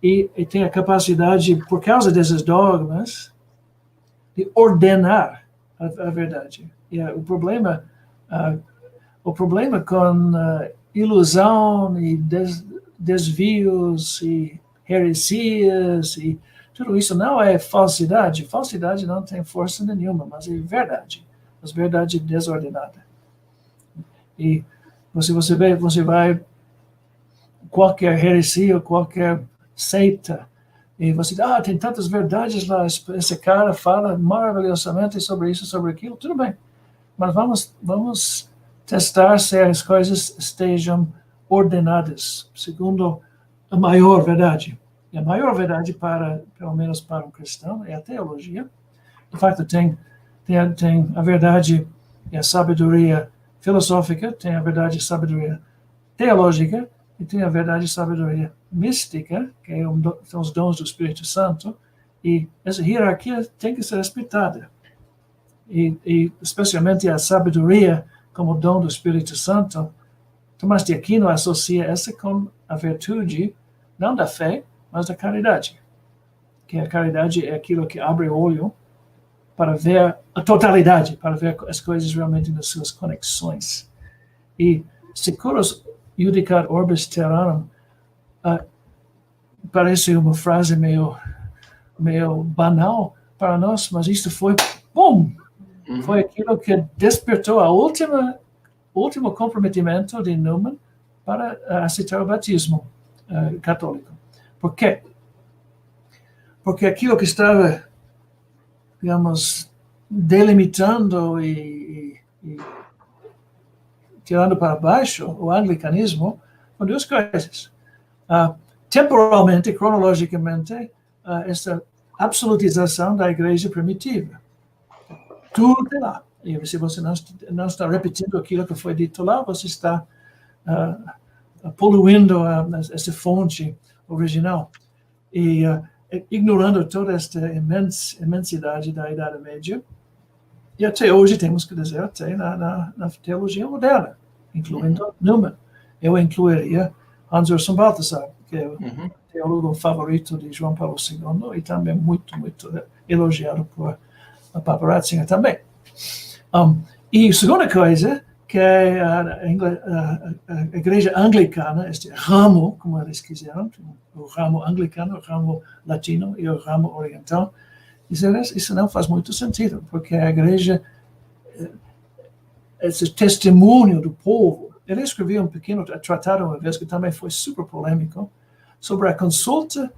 e tem a capacidade, por causa desses dogmas, de ordenar a verdade. E o problema com ilusão e desvios e heresias e tudo isso não é falsidade. Falsidade não tem força nenhuma, mas é verdade. Mas verdade desordenada. E você vai qualquer heresia, qualquer seita, e você tem tantas verdades lá, esse cara fala maravilhosamente sobre isso, sobre aquilo, tudo bem. Mas vamos testar se as coisas estejam ordenadas, segundo a maior verdade. E a maior verdade, pelo menos para um cristão, é a teologia. De fato, tem a verdade e a sabedoria filosófica, tem a verdade e sabedoria teológica, e tem a verdade e sabedoria mística, que são os dons do Espírito Santo, e essa hierarquia tem que ser respeitada. E especialmente a sabedoria como dom do Espírito Santo, Tomás de Aquino associa essa com a virtude, não da fé, mas da caridade. Que a caridade é aquilo que abre o olho para ver a totalidade, para ver as coisas realmente nas suas conexões. E securus judicat orbis terrarum parece uma frase meio banal para nós, mas isto foi, foi aquilo que despertou o último comprometimento de Newman para aceitar o batismo católico. Por quê? Porque aquilo que estava, digamos, delimitando e tirando para baixo o anglicanismo, são duas coisas. Temporalmente, cronologicamente, essa absolutização da igreja primitiva. Tudo é lá. E se você não está repetindo aquilo que foi dito lá, você está poluindo essa fonte original. E ignorando toda esta imensidade da Idade Média. E até hoje temos que dizer, até na teologia moderna, incluindo Newman. Eu incluiria Hans Urs Balthasar, que é o teólogo favorito de João Paulo II e também muito, muito elogiado por a Papa Ratzinger também. E a segunda coisa, que é a igreja anglicana, este ramo, como eles quiseram, o ramo anglicano, o ramo latino e o ramo oriental, isso não faz muito sentido, porque a igreja, esse testemunho do povo, ele escreveu um pequeno tratado uma vez, que também foi super polêmico, sobre a consulta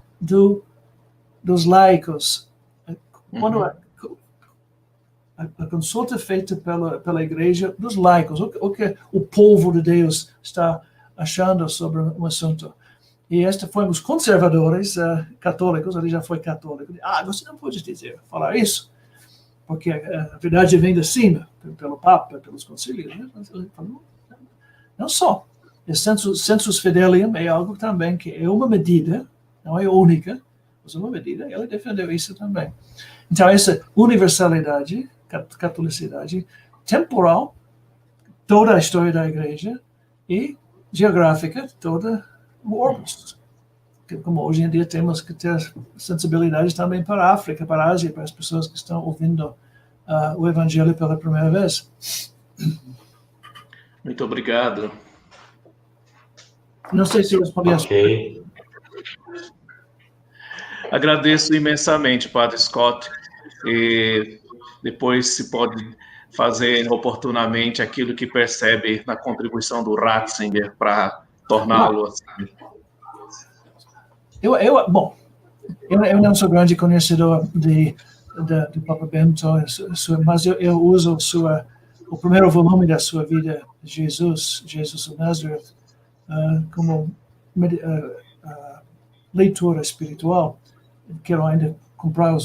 dos laicos. Quando a consulta feita pela igreja dos laicos, o que o povo de Deus está achando sobre um assunto. E foi os conservadores católicos, ele já foi católico. Você não pode falar isso, porque a verdade vem de cima, pelo Papa, pelos concílios. Ele falou, não só. O sensus fidelium é algo também que é uma medida, não é única, mas uma medida, ele defendeu isso também. Então, essa universalidade, catolicidade, temporal, toda a história da igreja, e geográfica, toda o orbis. como hoje em dia temos que ter sensibilidade também para a África, para a Ásia, para as pessoas que estão ouvindo o Evangelho pela primeira vez. Muito obrigado. Não sei se eu respondi a sua Ok. Agradeço imensamente, Padre Scott, e depois se pode fazer oportunamente aquilo que percebe na contribuição do Ratzinger para torná-lo assim. Bom, eu não sou grande conhecedor do Papa Bento, mas eu uso o primeiro volume da sua vida, Jesus of Nazareth, como leitura espiritual. Quero ainda comprar o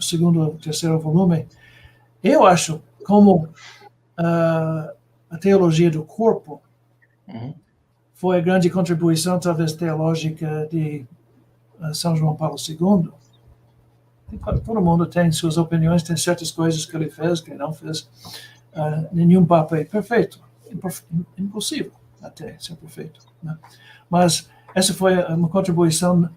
segundo e terceiro volume. Eu acho como a teologia do corpo foi a grande contribuição, talvez teológica, de São João Paulo II. Todo mundo tem suas opiniões, tem certas coisas que ele fez, que não fez. Nenhum Papa é perfeito. Impossível até ser perfeito. Né? Mas essa foi uma contribuição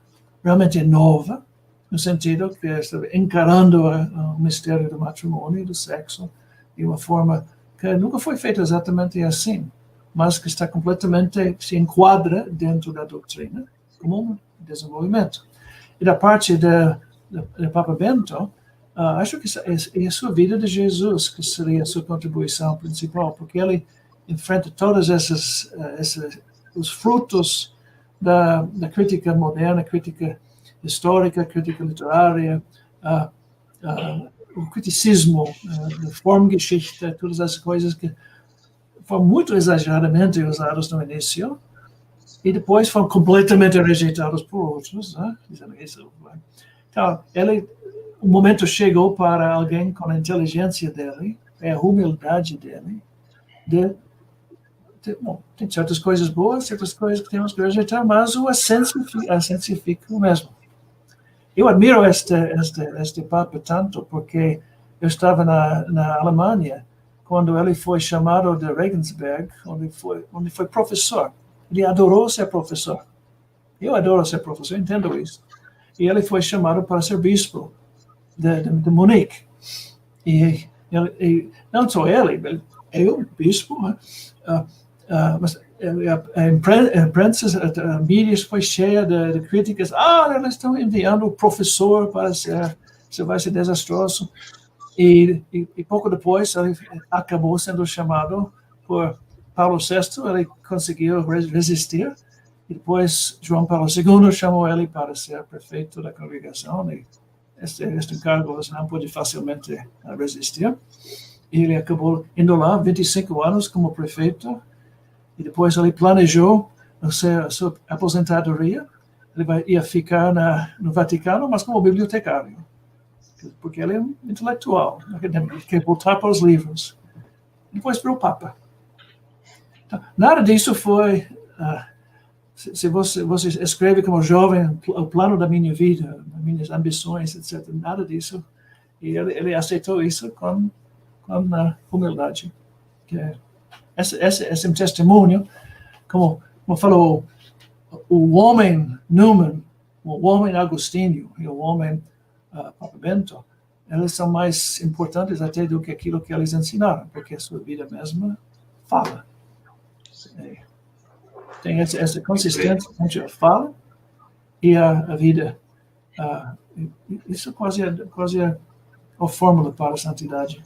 realmente nova, no sentido que estava encarando o mistério do matrimônio e do sexo de uma forma que nunca foi feita exatamente assim, mas que está completamente, se enquadra dentro da doutrina como um desenvolvimento. E da parte do Papa Bento, acho que é a sua vida de Jesus que seria a sua contribuição principal, porque ele enfrenta todos os frutos da crítica moderna, crítica histórica, crítica literária, o criticismo da Formgeschichte, todas as coisas que foram muito exageradamente usadas no início e depois foram completamente rejeitados por outros. Né? Então, o momento chegou para alguém com a inteligência dele, a humildade dele, bom, tem certas coisas boas, certas coisas que temos que rejeitar, mas a essência fica o mesmo. Eu admiro este Papa tanto porque eu estava na Alemanha quando ele foi chamado de Regensburg, onde foi professor. Ele adorou ser professor. Eu adoro ser professor, entendo isso. E ele foi chamado para ser bispo de Munique. E não só ele, eu, bispo, mas a imprensa, a mídia foi cheia de críticas. Eles estão enviando o professor para isso vai ser desastroso. E pouco depois ele acabou sendo chamado por Paulo VI, ele conseguiu resistir. E depois João Paulo II chamou ele para ser prefeito da congregação. E este cargo você não pode facilmente resistir. E ele acabou indo lá 25 anos como prefeito. E depois ele planejou a sua aposentadoria. Ele ia ficar no Vaticano, mas como bibliotecário. Porque ele é um intelectual, acadêmico, ele quer voltar para os livros. Depois virou Papa. Então, nada disso foi... se você escreve como jovem o plano da minha vida, minhas ambições, etc., nada disso. E ele aceitou isso com humildade. Esse é um testemunho, como falou o homem Newman, o homem Agostinho e o homem Papa Bento, eles são mais importantes até do que aquilo que eles ensinaram, porque a sua vida mesma fala. Tem essa consistência entre a fala e a vida. Isso quase é a fórmula para a santidade.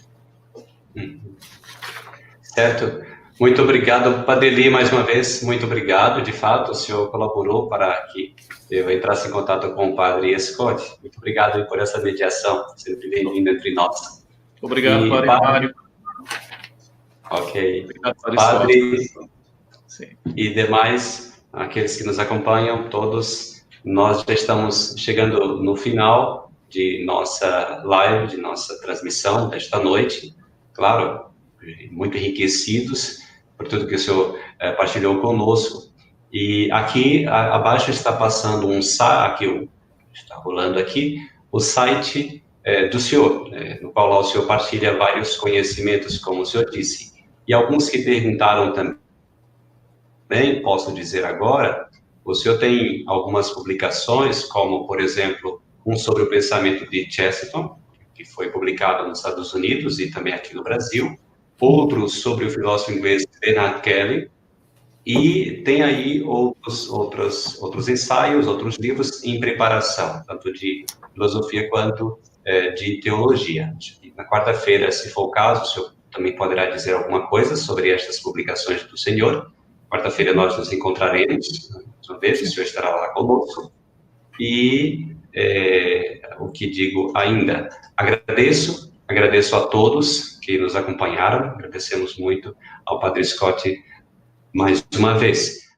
Certo. Muito obrigado, Padre Eli, mais uma vez. Muito obrigado. De fato, o senhor colaborou para que eu entrasse em contato com o Padre Scott. Muito obrigado por essa mediação. Sempre bem-vindo entre nós. Obrigado, Padre Mário. Ok. Obrigado, Padre e demais, aqueles que nos acompanham, todos, nós já estamos chegando no final de nossa live, de nossa transmissão desta noite. Claro, muito enriquecidos por tudo que o senhor partilhou conosco. E aqui abaixo está passando está rolando aqui, o site do senhor, no qual o senhor partilha vários conhecimentos, como o senhor disse. E alguns que perguntaram também, posso dizer agora, O senhor tem algumas publicações, como, por exemplo, um sobre o pensamento de Chesterton, que foi publicado nos Estados Unidos e também aqui no Brasil, outro sobre o filósofo inglês Bernard Kelly, e tem aí outros ensaios, outros livros em preparação, tanto de filosofia quanto de teologia. Na quarta-feira, se for o caso, o senhor também poderá dizer alguma coisa sobre estas publicações do senhor. Quarta-feira nós nos encontraremos, mais uma vez, o senhor estará lá conosco. E o que digo ainda, agradeço a todos que nos acompanharam, agradecemos muito ao Padre Scott mais uma vez.